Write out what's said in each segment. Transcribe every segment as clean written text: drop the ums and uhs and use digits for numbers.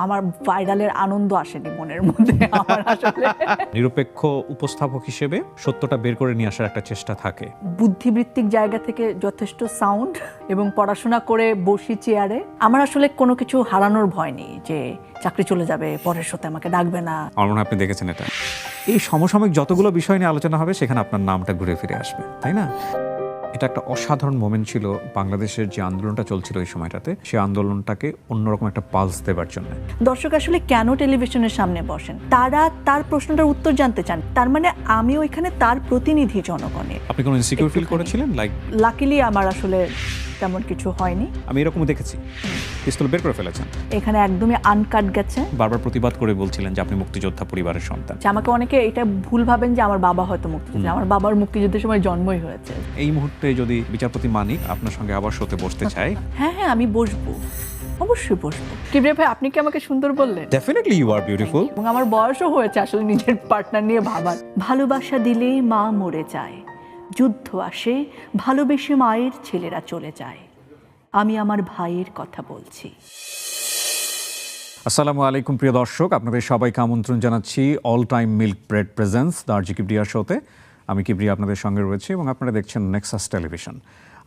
আমার ভাইরালের আনন্দ আসেনি মনের মধ্যে। আমার আসলে নিরপেক্ষ উপস্থাপক হিসেবে সত্যটা বের করে নিয়ে আসার একটা চেষ্টা থাকে। বুদ্ধিবৃত্তিক জায়গা থেকে যথেষ্ট সাউন্ড এবং পড়াশোনা করে বসি চেয়ারে। আমার আসলে কোনো কিছু হারানোর ভয় নেই যে চাকরি চলে যাবে, পরের সাথে আমাকে ডাকবে না। আমার মনে হয় আপনি দেখেছেন এটা। এই সমসাময়িক যতগুলো বিষয় নিয়ে আলোচনা হবে সেখানে আপনার নামটা ঘুরে ফিরে আসবে, তাই না? এটা একটা অসাধারণ মোমেন্ট ছিল বাংলাদেশের যে আন্দোলনটা চলছিল এই সময়টাতে, সেই আন্দোলনটাকে অন্যরকম একটা পালস দেবার জন্য। দর্শক আসলে কেন টেলিভিশনের সামনে বসেন? তারা তার প্রশ্নটার উত্তর জানতে চান। তার মানে আমি ওইখানে তার প্রতিনিধি জনগণের। আপনি কোনো ইনসিকিউর ফিল করেছিলেন? লাকিলি আমার আসলে তেমন কিছু হয়নি। আমি এরকমও দেখেছি, পিস্তল বের করে ফেলেছেন, এখানে একদমই আনকাট গেছে। বারবার প্রতিবাদ করে বলছিলেন যে আপনি মুক্তিযোদ্ধা পরিবারের সন্তান। আমাকে অনেকে এটা ভুল ভাবেন যে আমার বাবা হয়তো মুক্তিযোদ্ধা। আমার বাবার মুক্তিযুদ্ধের সময় জন্মই হয়েছে। এই মুহূর্তে যদি বিচারপতি মানিক আপনার সঙ্গে আবার শোতে বসতে চায়, হ্যাঁ আমি বসবো, অবশ্যই বসবো। কিবরিয়া ভাই, আপনি কি আমাকে সুন্দর বললেন? Definitely you are beautiful. এবং আমার বয়সও হয়েছে আসলে নিজের পার্টনার নিয়ে ভাবার। ভালোবাসা দিলেই মা মরে যায়, যুদ্ধ আসে ভালোবেসে মায়ের ছেলেরা চলে যায়। আমি আমার ভাইয়ের কথা বলছি। আসসালামু আলাইকুম প্রিয় দর্শক, আপনাদের সবাইকে আমন্ত্রণ জানাচ্ছি all time milk bread presents the RJ Kibria শোতে। আমি কিবরিয়া আপনাদের সঙ্গে রয়েছি এবং আপনারা দেখছেন নেক্সাস টেলিভিশন।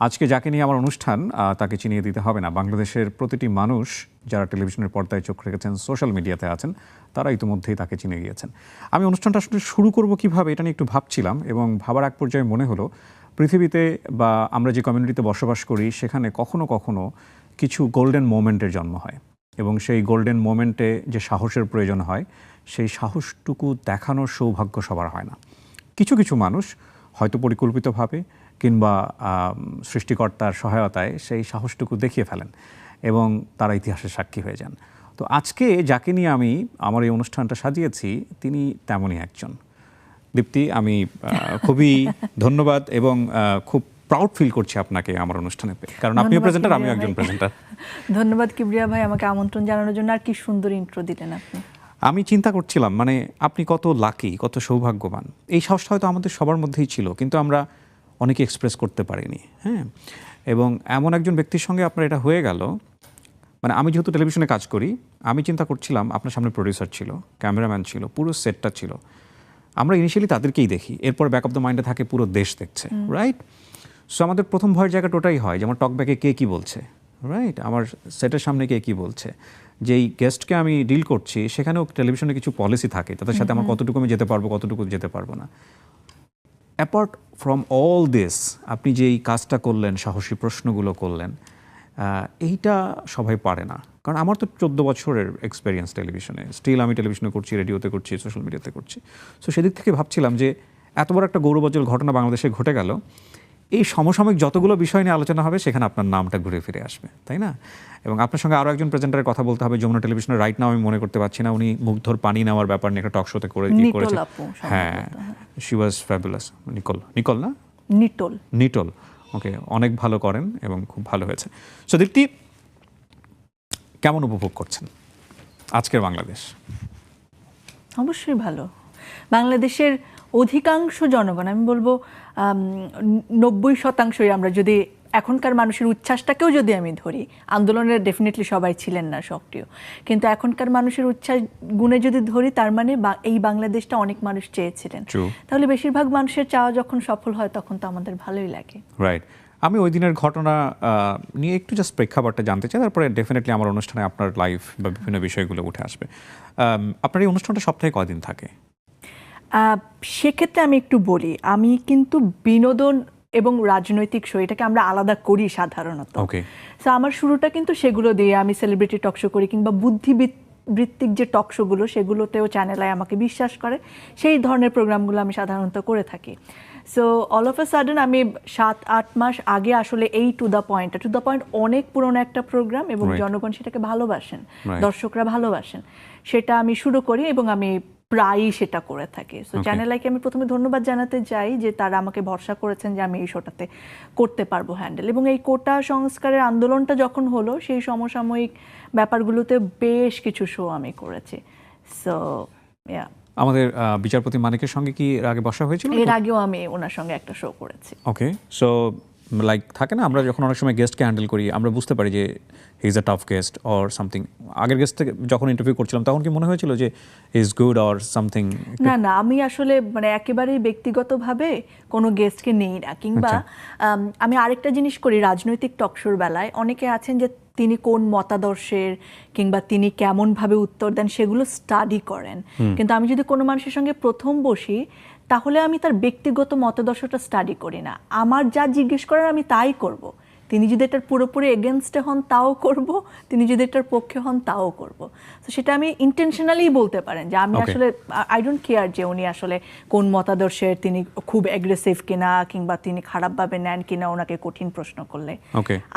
আজকে যাকে নিয়ে আমার অনুষ্ঠান তাকে চিনিয়ে দিতে হবে না। বাংলাদেশের প্রতিটি মানুষ যারা টেলিভিশনের পর্দায় চোখ রেখেছেন, সোশ্যাল মিডিয়াতে আছেন, তারা ইতিমধ্যেই তাকে চিনে গিয়েছেন। আমি অনুষ্ঠানটা আসলে শুরু করব কিভাবে এটা নিয়ে একটু ভাবছিলাম এবং ভাবার এক পর্যায়ে মনে হলো পৃথিবীতে বা আমরা যে কমিউনিটিতে বসবাস করি সেখানে কখনো কখনো কিছু গোল্ডেন মোমেন্টের জন্ম হয় এবং সেই গোল্ডেন মোমেন্টে যে সাহসের প্রয়োজন হয় সেই সাহসটুকু দেখানোর সৌভাগ্য সবার হয় না। কিছু কিছু মানুষ হয়তো পরিকল্পিতভাবে কিংবা সৃষ্টিকর্তার সহায়তায় সেই সাহসটুকু দেখিয়ে ফেলেন এবং তারা ইতিহাসের সাক্ষী হয়ে যান। তো আজকে যাকে নিয়ে আমি আমার এই অনুষ্ঠানটা সাজিয়েছি তিনি তেমনই একজন। দীপ্তি, আমি খুবই ধন্যবাদ এবং খুব প্রাউড ফিল করছি আপনাকে আমার অনুষ্ঠানে পেয়ে, কারণ আপনিও প্রেজেন্টার, আমিও একজন প্রেজেন্টার। ধন্যবাদ কিবরিয়া ভাই আমাকে আমন্ত্রণ জানানোর জন্য। আর কি সুন্দর ইন্ট্রো দিলেন আপনি। আমি চিন্তা করছিলাম মানে আপনি কত লাকি, কত সৌভাগ্যবান। এই সাহসটা হয়তো আমাদের সবার মধ্যেই ছিল, কিন্তু আমরা অনেকে এক্সপ্রেস করতে পারিনি। হ্যাঁ, এবং এমন একজন ব্যক্তির সঙ্গে আপনার এটা হয়ে গেল। মানে আমি যেহেতু টেলিভিশনে কাজ করি, আমি চিন্তা করছিলাম আপনার সামনে প্রডিউসার ছিল, ক্যামেরাম্যান ছিল, পুরো সেটটা ছিল। আমরা ইনিশিয়ালি তাদেরকেই দেখি, এরপর ব্যাক অফ দ্য মাইন্ডে থাকে পুরো দেশ দেখছে, রাইট? সো আমাদের প্রথম ভয়ের জায়গাটা ওটাই হয় যে আমার টকব্যাকে কে কী বলছে, রাইট? আমার সেটের সামনে কে কী বলছে। যেই গেস্টকে আমি ডিল করছি সেখানেও টেলিভিশনে কিছু পলিসি থাকে, তাদের সাথে আমার কতটুকু আমি যেতে পারবো, কতটুকু যেতে পারবো না। অ্যাপার্ট ফ্রম অল দিস, আপনি যেই কাজটা করলেন, সাহসী প্রশ্নগুলো করলেন, এইটা সবাই পারে না। কারণ আমার তো 14 বছরের এক্সপেরিয়েন্স টেলিভিশনে, স্টিল আমি টেলিভিশনে করছি, রেডিওতে করছি, সোশ্যাল মিডিয়াতে করছি। সো সেদিক থেকে ভাবছিলাম যে এত বড় একটা গৌরবোজ্জ্বল ঘটনা বাংলাদেশে ঘটে গেল, এই সমসাময়িক যতগুলো বিষয় নিয়ে আলোচনা হবে সেখানে আপনার নামটা ঘুরে ফিরে আসবে, তাই না? এবং আপনার সঙ্গে আরও একজন প্রেজেন্টারের কথা বলতে হবে যমুনা টেলিভিশনের, রাইট নাও আমি মনে করতে পারছি না, উনি মুগ্ধর পানি নেওয়ার ব্যাপার নিয়ে একটা টক শোতে করেছে। হ্যাঁ, শি ওয়াজ ফ্যাবুলাস। নিকল না, নিটল। ওকে, অনেক ভালো করেন এবং খুব ভালো হয়েছে। সো দীপ্তি, কেমন উপভোগ করছেন আজকের বাংলাদেশ? অবশ্যই ভালো। বাংলাদেশের অধিকাংশ জনগণ, আমি বলবো 90%, আমরা যদি এখনকার মানুষের উচ্ছ্বাসটাকেও যদি আমি ধরি, আন্দোলনের ডেফিনেটলি সবাই ছিলেন না সক্রিয়, কিন্তু এখনকার মানুষের উচ্ছ্বাস গুণে যদি ধরি, তার মানে এই বাংলাদেশটা অনেক মানুষ চেয়েছিলেন। তাহলে বেশিরভাগ মানুষের চাওয়া যখন সফল হয় তখন তো আমাদের ভালোই লাগে, রাইট? আমি ওই দিনের ঘটনা নিয়ে একটু জাস্ট প্রেক্ষাপটটা জানতে চাই, তারপরে ডেফিনেটলি আমার অনুষ্ঠানে আপনার লাইফ বা বিভিন্ন বিষয়গুলো উঠে আসবে। আপনার এই অনুষ্ঠানটা সপ্তাহে কয়দিন থাকে? সেক্ষেত্রে আমি একটু বলি, আমি কিন্তু বিনোদন এবং রাজনৈতিক শো এটাকে আমরা আলাদা করি সাধারণত। সো আমার শুরুটা কিন্তু সেগুলো দিয়ে, আমি সেলিব্রিটি টক শো করি কিংবা বুদ্ধিবৃত্তিক যে টক শোগুলো সেগুলোতেও চ্যানেলে আমাকে বিশ্বাস করে, সেই ধরনের প্রোগ্রামগুলো আমি সাধারণত করে থাকি। So all of a sudden আমি 7-8 মাস আগে আসলে এই টু দ্য পয়েন্ট অনেক পুরনো একটা প্রোগ্রাম এবং জনগণ সেটাকে ভালোবাসেন, দর্শকরা ভালোবাসেন, সেটা আমি শুরু করি এবং আমি প্রায়ই সেটা করে থাকি। সো চ্যানেলকে আমি প্রথমে ধন্যবাদ জানাতে চাই যে তারা আমাকে ভরসা করেছেন যে আমি এই শোটাতে করতে পারবো হ্যান্ডেল। এবং এই কোটা সংস্কারের আন্দোলনটা যখন হলো, সেই সমসাময়িক ব্যাপারগুলোতে বেশ কিছু শো আমি করেছি। সো আমাদের বিচারপতি মানিকের সঙ্গে কি আগে বসা হয়েছিল? এর আগেও আমি ওনার সঙ্গে একটা শো করেছি। ওকে, সো লাইক থাকে না, আমরা যখন অনেক সময় গেস্টকে হ্যান্ডেল করি আমরা বুঝতে পারি যে he is a tough guest or something. আগের গেস্ট থেকে যখন ইন্টারভিউ করছিলাম তখন কি মনে হয়েছিল যে he is good or something? না না, আমি আসলে মানে একেবারেই ব্যক্তিগতভাবে কোনো গেস্টকে নেই না, কিংবা আমি আরেকটা জিনিস করি রাজনৈতিক টকশোর বেলায়, অনেকে আছেন যে তিনি কোন মতাদর্শের কিংবা তিনি কেমনভাবে উত্তর দেন সেগুলো স্টাডি করেন, কিন্তু আমি যদি কোনো মানুষের সঙ্গে প্রথম বসি তাহলে আমি তার ব্যক্তিগত মতাদর্শটা স্টাডি করি না। আমার যা জিজ্ঞেস করার আমি তাই করব। তিনি যদি এটার পুরোপুরি এগেনস্টে হন তাও করব, তিনি যদি এটার পক্ষে হন তাও করব। তো সেটা আমি ইন্টেনশনালি বলতে পারেন যে আমি আসলে আই ডোন্ট কেয়ার যে উনি আসলে কোন মতাদর্শের, তিনি খুব অ্যাগ্রেসিভ কিনা কিংবা তিনি খারাপভাবে নেন কিনা ওনাকে কঠিন প্রশ্ন করলে।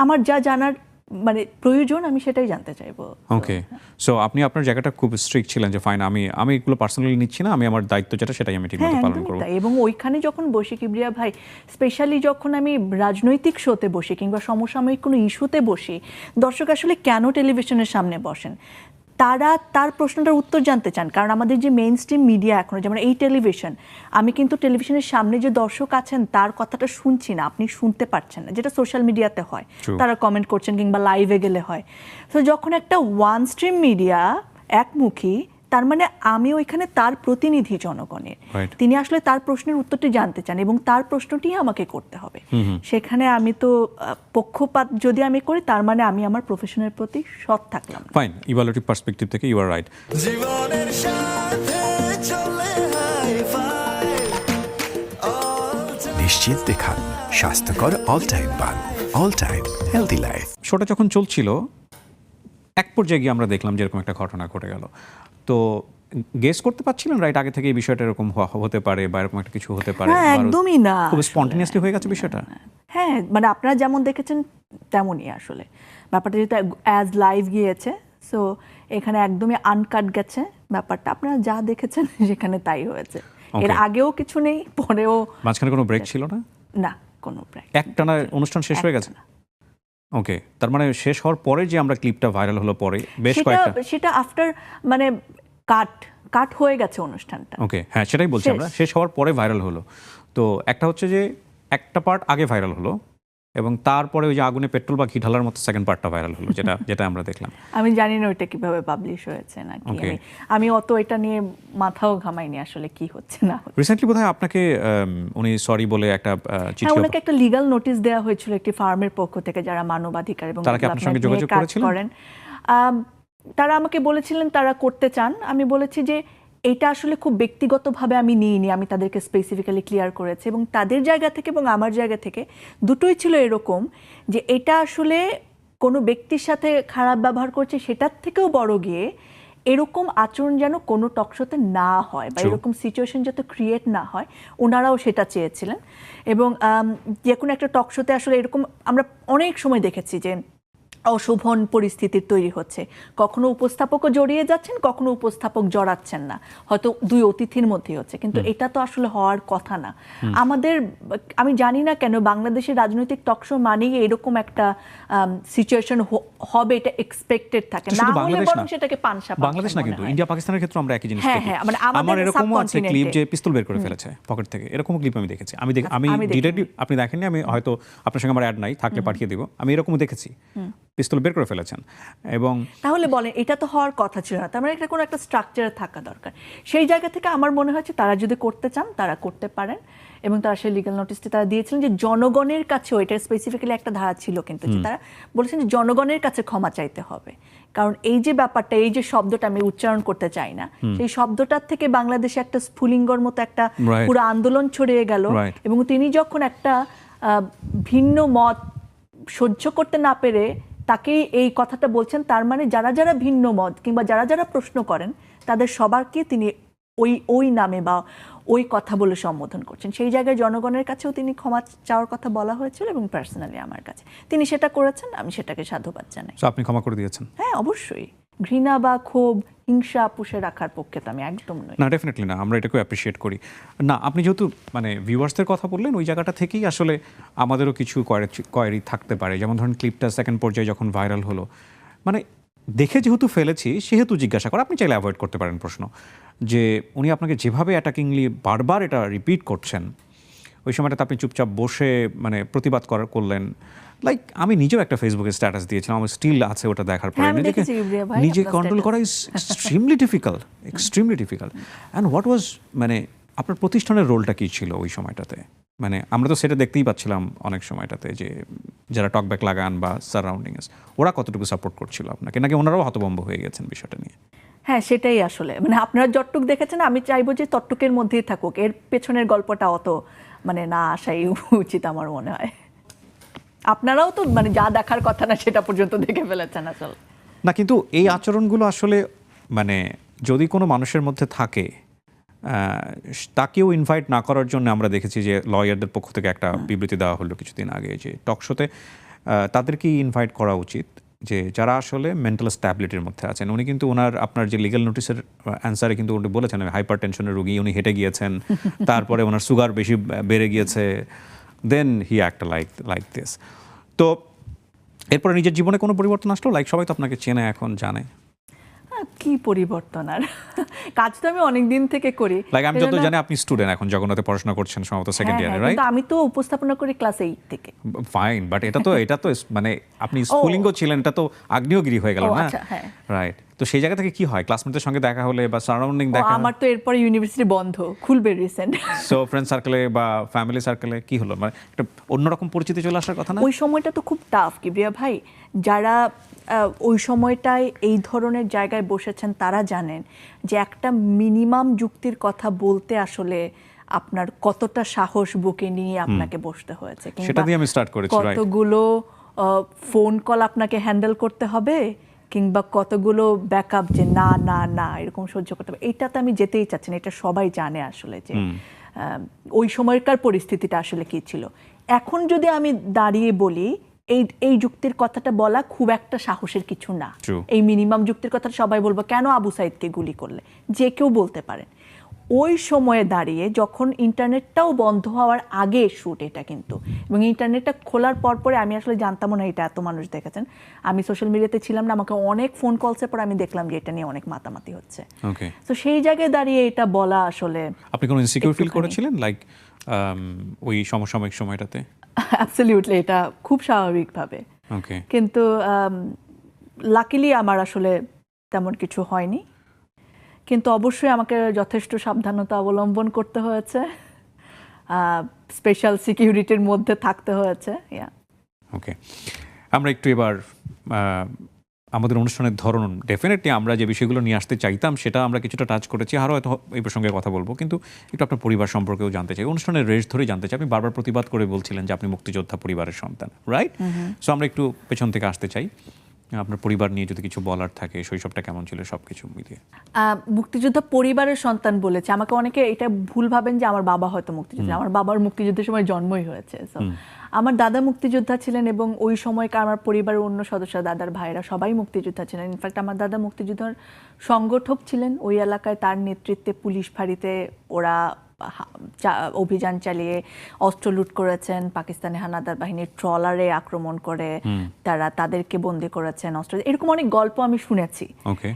আমার যা জানার মানে প্রয়োজন আমি সেটাই জানতে চাইবো। ওকে, সো আপনি আপনার জায়গাটা খুব স্ট্রিক্ট ছিলেন যে ফাইন, আমি এগুলো পার্সোনালি নিচ্ছি না, আমি আমার দায়িত্ব যেটা সেটাই আমি ঠিকমতো পালন করব। এবং ওইখানে যখন বসি কিবরিয়া ভাই, স্পেশালি যখন আমি রাজনৈতিক শোতে বসি কিংবা সমসাময়িক কোনো ইস্যুতে বসি, দর্শক আসলে কেন টেলিভিশনের সামনে বসেন, তারা তার প্রশ্নটার উত্তর জানতে চান। কারণ আমাদের যে মেইন স্ট্রিম মিডিয়া এখনো, যেমন এই টেলিভিশন, আমি কিন্তু টেলিভিশনের সামনে যে দর্শক আছেন তার কথাটা শুনছি না, আপনি শুনতে পাচ্ছেন না, যেটা সোশ্যাল মিডিয়াতে হয়, তারা কমেন্ট করছেন কিংবা লাইভে গেলে হয়। তো যখন একটা ওয়ান স্ট্রিম মিডিয়া একমুখী, তার মানে আমি ওইখানে তার প্রতিনিধি জনগণের, তিনি আসলে তার প্রশ্নের উত্তরটি জানতে চান এবং তার প্রশ্নটি আমাকে করতে হবে। সেখানে আমি তো পক্ষপাত যদি আমি করি তার মানে আমি আমার প্রফেশনের প্রতি সৎ থাকলাম। ফাইন, ইভালুয়েটিভ পার্সপেক্টিভ থেকে ইউ আর রাইট। জীবনের সাথে চলে নিশ্চিন্তে খান স্বাস্থ্যকর অল টাইম পান, অল টাইম হেলদি লাইফ। শোটা যখন চলছিল এক পর্যায়ে গিয়ে আমরা দেখলাম যে এরকম একটা ঘটনা ঘটে গেল। তো গেস করতে পারছিলেন রাইট আগে থেকে এই বিষয়টা এরকম হতে পারে বা এরকম একটা কিছু হতে পারে? একদমই না, খুব স্পন্টেনিয়াসলি হয়ে গেছে বিষয়টা। হ্যাঁ, মানে আপনারা যেমন দেখেছেন তেমনই আসলে ব্যাপারটা যেহেতু অ্যাজ লাইভ গিয়েছে, সো এখানে একদমই আনকাট গেছে ব্যাপারটা। আপনারা যা দেখেছেন সেখানে তাই হয়েছে, এর আগেও কিছু নেই, পরেও। মাঝখানে কোনো ব্রেক ছিল না? না, কোনো ব্রেক। একটানা অনুষ্ঠান শেষ হয়ে গেছে? ওকে, তার মানে শেষ হওয়ার পরে যে আমরা ক্লিপটা ভাইরাল হলো পরে বেশ কয়েকটা, সেটা আফটার মানে কাট হয়ে গেছে অনুষ্ঠানটা। ওকে, হ্যাঁ সেটাই বলছি আমরা, শেষ হওয়ার পরে ভাইরাল হলো। তো একটা হচ্ছে যে একটা পার্ট আগে ভাইরাল হলো এবং তারপরে ওই যে আগুনে পেট্রোল বা ঘি ঢালার মতো সেকেন্ড পার্টটা ভাইরাল হলো, যেটা আমরা দেখলাম। আমি জানি না ওইটা কিভাবে পাবলিশ হয়েছে নাকি, আমি অত এটা নিয়ে মাথাও ঘামাইনি আসলে কি হচ্ছে না। রিসেন্টলি বোধহয় আপনাকে উনি সরি বলে একটা চিঠি, ওনাকে একটা লিগ্যাল নোটিশ দেওয়া হয়েছিল একটি ফার্মের পক্ষ থেকে যারা মানবাধিকার এবং তারা কি আপনার সঙ্গে যোগাযোগ করেছিলেন? তারা আমাকে বলেছিলেন তারা করতে চান। আমি বলেছি যে এটা আসলে খুব ব্যক্তিগতভাবে আমি নিইনি, আমি তাদেরকে স্পেসিফিক্যালি ক্লিয়ার করেছি এবং তাদের জায়গা থেকে এবং আমার জায়গা থেকে দুটোই ছিল এরকম যে এটা আসলে কোনো ব্যক্তির সাথে খারাপ ব্যবহার করছে সেটার থেকেও বড় গিয়ে এরকম আচরণ যেন কোনো টকশোতে না হয় বা এরকম সিচুয়েশন যাতে ক্রিয়েট না হয়, ওনারাও সেটা চেয়েছিলেন। এবং যে কোনো একটা টকশোতে আসলে এরকম আমরা অনেক সময় দেখেছি যে অশোভন পরিস্থিতির তৈরি হচ্ছে, কখনো উপস্থাপকও জড়িয়ে যাচ্ছেন, কখনো উপস্থাপক জড়াচ্ছেন না, হয়তো দুই অতিথির মধ্যেই হচ্ছে, কিন্তু এটা তো আসলে হওয়ার কথা না। আমি জানি না কেন বাংলাদেশের রাজনৈতিক টকশো মানেই এরকম একটা সিচুয়েশন হবে, এটা এক্সপেক্টেড থাকে না, হলে বরং সেটাকে পানসা। বাংলাদেশ না, কিন্তু ইন্ডিয়া পাকিস্তানের ক্ষেত্রে আমরা একই জিনিস দেখি। হ্যাঁ, আমার এরকম আছে ক্লিপ যে পিস্তল বের করে ফেলেছে পকেট থেকে, এরকম ক্লিপ আমি দেখেছি। আমি ডিটেইলি আপনি দেখেননি, আমি হয়তো আপনার সঙ্গে আমার অ্যাড নাই, থাকলে পাঠিয়ে দিব, আমি এরকমও দেখেছি পিস্তল বের করে ফেলেছেন। এবং তাহলে বলেন এটা তো হওয়ার কথা ছিল না, তার মানে এটা কোনো একটা স্ট্রাকচার থাকা দরকার। সেই জায়গা থেকে আমার মনে হচ্ছে তারা যদি করতে চান তারা করতে পারেন এবং তারা সেই লিগ্যাল নোটিশটি তারা দিয়েছিলেন যে জনগণের কাছেও, এটা স্পেসিফিক্যালি একটা ধারা ছিল কিন্তু, যে তারা বলেছেন যে জনগণের কাছে ক্ষমা চাইতে হবে। কারণ এই যে ব্যাপারটা, এই যে শব্দটা আমি উচ্চারণ করতে চাই না, সেই শব্দটার থেকে বাংলাদেশে একটা স্ফুলিঙ্গর মতো একটা পুরো আন্দোলন ছড়িয়ে গেল এবং তিনি যখন একটা ভিন্ন মত সহ্য করতে না পেরে তাকে এই কথাটা বলছেন, তার মানে যারা যারা ভিন্ন মত কিংবা যারা যারা প্রশ্ন করেন তাদের সবারকে তিনি ওই নামে বা ওই কথা বলে সম্বোধন করছেন। সেই জায়গায় জনগণের কাছেও তিনি ক্ষমা চাওয়ার কথা বলা হয়েছিল এবং পার্সোনালি আমার কাছে তিনি সেটা করেছেন, আমি সেটাকে সাধুবাদ জানাই। আপনি ক্ষমা করে দিয়েছেন? হ্যাঁ, অবশ্যই। ঘৃণা বা ক্ষোভ, হিংসা পুষে রাখার পক্ষে তো আমি একদম নই। না, ডেফিনেটলি না, আমরা এটাকে অ্যাপ্রিশিয়েট করি না। আপনি যেহেতু মানে ভিউয়ার্সদের কথা বললেন, ওই জায়গাটা থেকেই আসলে আমাদেরও কিছু কোয়ারি থাকতে পারে। যেমন ধরেন ক্লিপটা সেকেন্ড পর্যায়ে যখন ভাইরাল হলো, মানে দেখে যেহেতু ফেলেছি সেহেতু জিজ্ঞাসা করা, আপনি চাইলে অ্যাভয়েড করতে পারেন প্রশ্ন, যে উনি আপনাকে যেভাবে অ্যাটাকিংলি বারবার এটা রিপিট করছেন, ওই সময়টাতে আপনি চুপচাপ বসে মানে প্রতিবাদ করলেন, লাইক আমি নিজেও একটা ফেসবুকে স্ট্যাটাস দিয়েছিলাম, আমার স্টিল আছে ওটা দেখার পরে। হ্যাঁ, আমি নিজেকে দেখেছি ইব্রিয়া ভাই, নিজে আপনার কন্ট্রোল করা is extremely difficult, extremely difficult. And what was মানে আপনার প্রতিষ্ঠানের রোলটা কী ছিল ওই সময়টাতে? মানে আমরা তো সেটা দেখতেই পাচ্ছিলাম অনেক সময়টাতে যে যারা টকব্যাক লাগান বা সারাউন্ডিংস, ওরা কতটুকু সাপোর্ট করছিল আপনাকে, নাকি ওনারাও হতভম্ব হয়ে গেছেন বিষয়টা নিয়ে? হ্যাঁ, সেটাই আসলে মানে আপনারা যতটুক দেখেছেন আমি চাইবো যে ততটুকের মধ্যেই থাকুক, এর পেছনের গল্পটা অত মানে না আসাই উচিত আমার মনে হয়। আপনারাও তো মানে যা দেখার কথা না সেটা পর্যন্ত দেখে ফেলেছেন আসলে। না, কিন্তু এই আচরণগুলো আসলে মানে যদি কোনো মানুষের মধ্যে থাকে, তাকেও ইনভাইট না করার জন্য আমরা দেখেছি যে লয়ারদের পক্ষ থেকে একটা বিবৃতি দেওয়া হলো কিছুদিন আগে যে টকশোতে তাদেরকেই ইনভাইট করা উচিত যে যারা আসলে মেন্টাল স্ট্যাবিলিটির মধ্যে আছেন। উনি কিন্তু ওনার আপনার যে লিগ্যাল নোটিসের অ্যান্সারে কিন্তু উনি বলেছেন হাইপার টেনশনের রোগী, উনি হেঁটে গিয়েছেন, তারপরে ওনার সুগার বেশি বেড়ে গিয়েছে, দেন হি অ্যাক্ট লাইক দিস। তো এরপরে নিজের জীবনে কোনো পরিবর্তন আসলো? লাইক সবাই তো আপনাকে চেনে এখন, জানে। কি পরিবর্তন আর, কাজ তো আমি অনেক দিন থেকে করি। লাইক আমি যত জানি আপনি স্টুডেন্ট এখন, জগন্নাথে পড়াশোনা করছেন সম্ভবত সেকেন্ড ইয়ারে, রাইট? আমি তো উপস্থাপনা করি ক্লাস 8 থেকে। ফাইন, বাট এটা তো মানে আপনি স্কুলিংও ছিলেন, এটা তো আগ্নেয়গিরি হয়ে গেল না, রাইট? তো সেই জায়গা থেকে কি হয়, ক্লাসমেটদের সঙ্গে দেখা হলে বা সারাউন্ডিং দেখা? আমার তো এরপরে ইউনিভার্সিটি বন্ধ, খুলবে রিসেন্ট। সো ফ্রেন্ড সার্কেলে বা ফ্যামিলি সার্কেলে কি হলো, মানে একটা অন্যরকম পরিচিতি চলে আসার কথা না? ওই সময়টা তো খুব টাফ কিবরিয়া ভাই, যারা ওই সময়টায় এই ধরনের জায়গায় বসেছেন তারা জানেন যে একটা মিনিমাম যুক্তির কথা বলতে আসলে আপনার কতটা সাহস বুকে নিয়ে আপনাকে বসতে হয়েছে, সেটা দিয়ে আমি স্টার্ট করেছি, রাইট? কতগুলো ফোন কল আপনাকে হ্যান্ডেল করতে হবে, কিংবা কতগুলো ব্যাকআপ যে না না না এরকম সহ্য করতে হবে। এইটাতে আমি যেতেই চাচ্ছি না, এটা সবাই জানে আসলে যে ওই সময়কার পরিস্থিতিটা আসলে কি ছিল। এখন যদি আমি দাঁড়িয়ে বলি এই যুক্তির কথাটা বলা খুব একটা সাহসের কিছু না। এই মিনিমাম যুক্তির কথাটা সবাই বলবো কেন আবু সাইদকে গুলি করলে, যে কেউ বলতে পারেন। ওই সময়ে দাঁড়িয়ে যখন ইন্টারনেটটাও বন্ধ হওয়ার আগে শুট এটা কিন্তু, এবং ইন্টারনেটটা খোলার পরে আমি আসলে জানতামও না এটা এত মানুষ দেখেছেন। আমি সোশ্যাল মিডিয়াতে ছিলাম না, আমাকে অনেক ফোন কলসের পর আমি দেখলাম যে এটা নিয়ে অনেক মাতামাতি হচ্ছে। তো সেই জায়গায় দাঁড়িয়ে এটা বলা আসলে। আপনি কোনো ইনসিকিউর ফিল করেছিলেন লাইক ওই সমসাময়িক সময়টাতে? অ্যাবসলিউটলি, এটা খুব স্বাভাবিকভাবে। কিন্তু লাকিলি আমার আসলে তেমন কিছু হয়নি, কিন্তু অবশ্যই আমাকে যথেষ্ট সাবধানতা অবলম্বন করতে হয়েছে, স্পেশাল সিকিউরিটির মধ্যে থাকতে হয়েছে। ওকে, আমরা একটু এবার আমাদের অনুষ্ঠানের ধরন, ডেফিনেটলি আমরা যে বিষয়গুলো নিয়ে আসতে চাইতাম সেটা আমরা কিছুটা টাচ করেছি, আরও হয়তো এই প্রসঙ্গে কথা বলবো, কিন্তু একটু আপনার পরিবার সম্পর্কেও জানতে চাই, অনুষ্ঠানের রেশ ধরেই জানতে চাই। আপনি বারবার প্রতিবাদ করে বলছিলেন যে আপনি মুক্তিযোদ্ধা পরিবারের সন্তান, রাইট? সো আমরা একটু পেছন থেকে আসতে চাই, আপনার পরিবার নিয়ে যদি কিছু বলার থাকে, শৈশবটা কেমন ছিল, সবকিছু মিলিয়ে। মুক্তিযোদ্ধা পরিবারের সন্তান বলেছে, আমাকে অনেকে এটা ভুল ভাবেন যে আমার বাবা হয়তো মুক্তিযোদ্ধা। আমার বাবার মুক্তিযুদ্ধের সময় জন্মই হয়েছে। আমার দাদা মুক্তিযোদ্ধা ছিলেন, এবং ওই সময়কার আমার পরিবারের অন্য সদস্য, দাদার ভাইরা সবাই মুক্তিযোদ্ধা ছিলেন। ইনফ্যাক্ট আমার দাদা মুক্তিযুদ্ধের সংগঠক ছিলেন ওই এলাকায়, তার নেতৃত্বে পুলিশ ফাঁড়িতে ওরা অভিযান চালিয়ে অস্ত্র লুট করেছেন, পাকিস্তানি হানাদার বাহিনীর ট্রলারে আক্রমণ করে তারা তাদেরকে বন্দী করেছেন, অস্ত্র, এরকম অনেক গল্প আমি শুনেছি।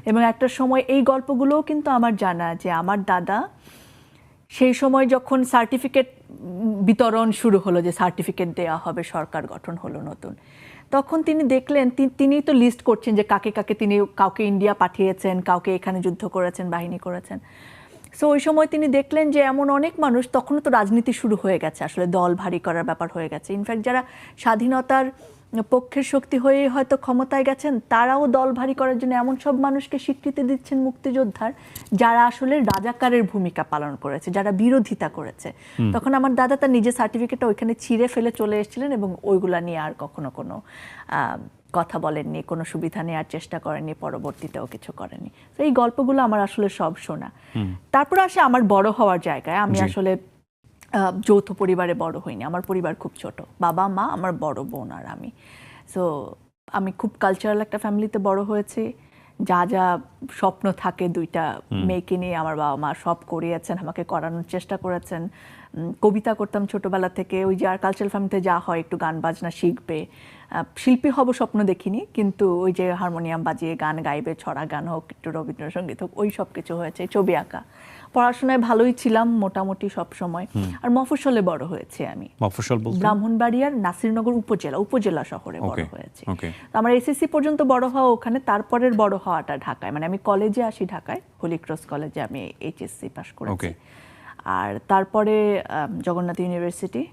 এবং একটা সময় এই গল্পগুলোও কিন্তু আমার জানা যে আমার দাদা সেই সময় যখন সার্টিফিকেট বিতরণ শুরু হলো, যে সার্টিফিকেট দেওয়া হবে, সরকার গঠন হলো নতুন, তখন তিনি দেখলেন, তিনি তো লিস্ট করছেন যে কাকে কাকে তিনি, কাউকে ইন্ডিয়া পাঠিয়েছেন, কাউকে এখানে যুদ্ধ করেছেন, বাহিনী করেছেন। সো ওই সময় তিনি দেখলেন যে এমন অনেক মানুষ, তখনও তো রাজনীতি শুরু হয়ে গেছে, আসলে দল ভারী করার ব্যাপার হয়ে গেছে। ইনফ্যাক্ট যারা স্বাধীনতার পক্ষের শক্তি হয়ে হয়তো ক্ষমতায় গেছেন, তারাও দল ভারী করার জন্য এমন সব মানুষকে স্বীকৃতি দিচ্ছেন মুক্তিযোদ্ধার, যারা আসলে রাজাকারের ভূমিকা পালন করেছে, যারা বিরোধিতা করেছে। তখন আমার দাদা তার নিজের সার্টিফিকেটটা ওইখানে ছিঁড়ে ফেলে চলে এসেছিলেন, এবং ওইগুলা নিয়ে আর কখনো কোনো কথা বলেননি, কোনো সুবিধা নেওয়ার চেষ্টা করেননি, পরবর্তীতেও কিছু করেননি। তো এই গল্পগুলো আমার আসলে সব শোনা। তারপর আসে আমার বড় হওয়ার জায়গায়। আমি আসলে যৌথ পরিবারে বড় হইনি, আমার পরিবার খুব ছোট, বাবা মা, আমার বড় বোন আর আমি। সো আমি খুব কালচারাল একটা ফ্যামিলিতে বড় হয়েছি। যা যা স্বপ্ন থাকে দুইটা মেয়েকে নিয়ে, আমার বাবা মা সব করিয়েছেন, আমাকে করানোর চেষ্টা করেছেন। কবিতা করতাম ছোটবেলা থেকে, ওই যে আর কালচারাল ফ্যামিলিতে যা হয় একটু গান বাজনা শিখবে, শিল্পী হব স্বপ্ন দেখিনি, কিন্তু ওই যে হারমোনিয়াম বাজিয়ে গান গাইবে, ছড়া গান হোক, একটু রবীন্দ্রসঙ্গীত হোক, ওই সব কিছু হয়েছে। ছবি আঁকা, পড়াশোনায় ভালোই ছিলাম মোটামুটি সব সময়। আর মফস্বলে বড় হয়েছে আমি, মফস্বল বলতে ব্রাহ্মণবাড়িয়ার নাসিরনগর উপজেলা শহরে বড় হয়েছে। তো আমার এসএসসি পর্যন্ত বড় হওয়া ওখানে, তারপরের বড় হওয়াটা ঢাকায়। মানে আমি কলেজে আসি ঢাকায়, হোলি ক্রস কলেজে আমি এইচএসসি পাস করেছি। আর তারপরে জগন্নাথ ইউনিভার্সিটি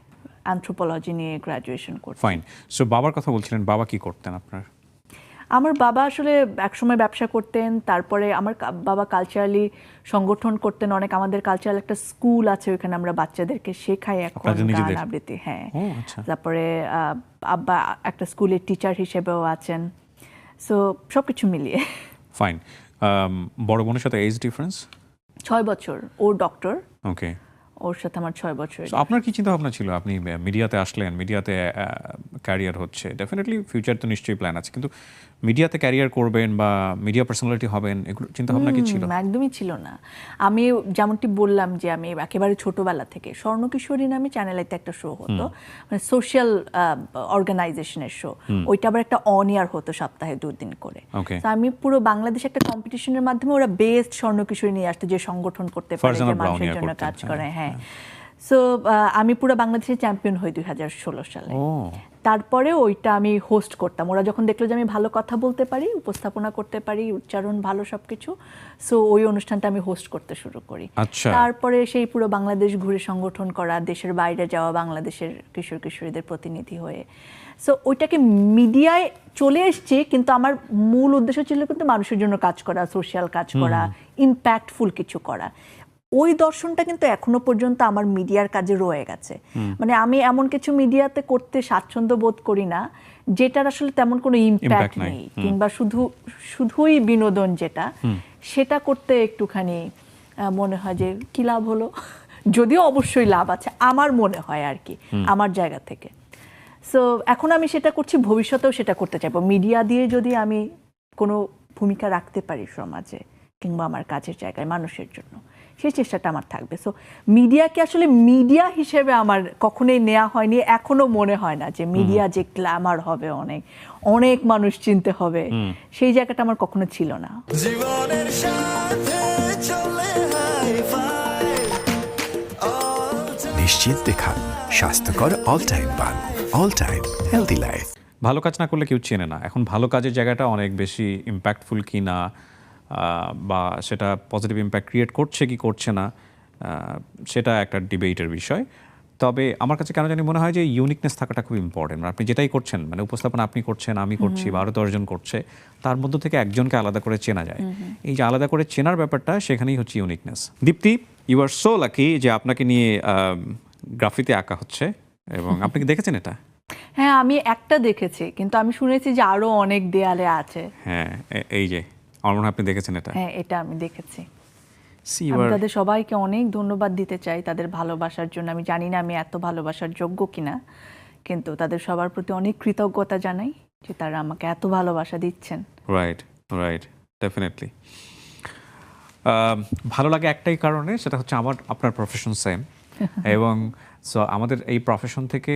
অ্যানথ্রোপোলজি নিয়ে গ্রাজুয়েশন করছি। ফাইন। সো বাবার কথা বলছিলেন, বাবা কি করতেন আপনার? আমার বাবা আসলে একসময় ব্যবসা করতেন, তারপরে আমার বাবা কালচারালি সংগঠন করতেন অনেক। আমাদের কালচারাল একটা স্কুল আছে, ওখানে আমরা বাচ্চাদেরকে শেখাই এখন গান আবৃত্তি। হ্যাঁ, তারপরে আব্বা একটা স্কুলের টিচার হিসেবেও আছেন। সো সবকিছু মিলিয়ে। ফাইন। বড় বোনের সাথে এজ ডিফারেন্স 6 বছর, ও ডক্টর। ওকে। ওর সাথে আমার 6 বছর। আপনার কি চিন্তা ভাবনা ছিল? আপনি মিডিয়াতে আসলেন, মিডিয়াতে ক্যারিয়ার হচ্ছে, ডেফিনেটলি ফিউচার তো নিশ্চয়ই প্ল্যান আছে, কিন্তু মিডিয়াতে ক্যারিয়ার করবেন বা মিডিয়া পার্সোনালিটি হবেন, এগুলো চিন্তা ভাবনা কি ছিল? একদমই ছিল না। আমি যেমনটি বললাম যে আমি একেবারে ছোটবেলা থেকে স্বর্ণকিশোরী নামে চ্যানেলেতে একটা শো হতো, মানে সোশ্যাল অর্গানাইজেশনের শো, ওইটা আবার একটা অন ইয়ার হতো সপ্তাহে 2 দিন করে। তো আমি পুরো বাংলাদেশে একটা কম্পিটিশনের মাধ্যমে ওরা বেস্ট স্বর্ণকিশোরী নিয়ে আসতো, যে সংগঠন করতে পারে, যে মানুষের জন্য কাজ করে। হ্যাঁ, সো আমি পুরো বাংলাদেশের চ্যাম্পিয়ন হই 2016 সালে। তারপরে ওইটা আমি হোস্ট করতাম। ওরা যখন দেখলো যে আমি ভালো কথা বলতে পারি, উপস্থাপনা করতে পারি, উচ্চারণ ভালো সবকিছু, সো ওই অনুষ্ঠানটা আমি হোস্ট করতে শুরু করি। তারপরে সেই পুরো বাংলাদেশ ঘুরে সংগঠন করা, দেশের বাইরে যাওয়া, বাংলাদেশের কিশোর কিশোরীদের প্রতিনিধি হয়ে। সো ওইটাকে মিডিয়ায় চলে এসছে, কিন্তু আমার মূল উদ্দেশ্য ছিল কিন্তু মানুষের জন্য কাজ করা, সোশ্যাল কাজ করা, ইম্প্যাক্টফুল কিছু করা। ওই দর্শনটা কিন্তু এখনো পর্যন্ত আমার মিডিয়ার কাজে রয়ে গেছে। মানে আমি এমন কিছু মিডিয়াতে করতে স্বাচ্ছন্দ্য বোধ করি না যেটার আসলে তেমন কোনো ইম্প্যাক্ট নেই, কিংবা শুধুই বিনোদন যেটা, সেটা করতে একটুখানি মনে হয় যে কি লাভ হলো, যদিও অবশ্যই লাভ আছে আমার মনে হয় আর কি, আমার জায়গা থেকে। সো এখন আমি সেটা করছি, ভবিষ্যতেও সেটা করতে চাইবো। মিডিয়া দিয়ে যদি আমি কোনো ভূমিকা রাখতে পারি সমাজে কিংবা আমার কাজের জায়গায় মানুষের জন্য, সেই চেষ্টাটা আমার থাকবে। সো মিডিয়াকে আসলে মিডিয়া হিসেবে আমার কখনোই নেওয়া হয়নি, এখনো মনে হয় না যে মিডিয়া যে গ্ল্যামার হবে, অনেক অনেক মানুষ চিনতে হবে, সেই জায়গাটা আমার কখনো ছিল না। জীবনের সাথে চলে নিশ্চিন্তে খান স্বাস্থ্যকর অল টাইম পান, অল টাইম হেলদি লাইফ। ভালো কাজ না করলে কেউ চেনে না। এখন ভালো কাজের জায়গাটা অনেক বেশি ইম্প্যাক্টফুল কি না, বা সেটা পজিটিভ ইম্প্যাক্ট ক্রিয়েট করছে কি করছে না, সেটা একটা ডিবেটের বিষয়। তবে আমার কাছে কেন জানি মনে হয় যে ইউনিকনেস থাকাটা খুব ইম্পর্টেন্ট। আপনি যেটাই করছেন, মানে উপস্থাপনা আপনি করছেন, আমি করছি, বা আরও 10 জন করছে, তার মধ্য থেকে একজনকে আলাদা করে চেনা যায়। এই যে আলাদা করে চেনার ব্যাপারটা, সেখানেই হচ্ছে uniqueness. Dipti, you are so lucky যে আপনাকে নিয়ে গ্রাফিতে আঁকা হচ্ছে, এবং আপনি কি দেখেছেন এটা? হ্যাঁ, আমি একটা দেখেছি, কিন্তু আমি শুনেছি যে আরো অনেক দেয়ালে আছে। হ্যাঁ, এই যে আমার মনে হয় আপনি দেখেছেন এটা। হ্যাঁ, এটা আমি দেখেছি। আমি তাদের সবাইকে অনেক ধন্যবাদ দিতে চাই তাদের ভালোবাসার জন্য। আমি জানি না আমি এত ভালোবাসার যোগ্য কিনা, কিন্তু তাদের সবার প্রতি অনেক কৃতজ্ঞতা জানাই যে তারা আমাকে এত ভালোবাসা দিচ্ছেন। Right, definitely. ভালো লাগে একটাই কারণে, সেটা হচ্ছে আপনার প্রফেশন সেম, এবং সো আমাদের এই প্রফেশন থেকে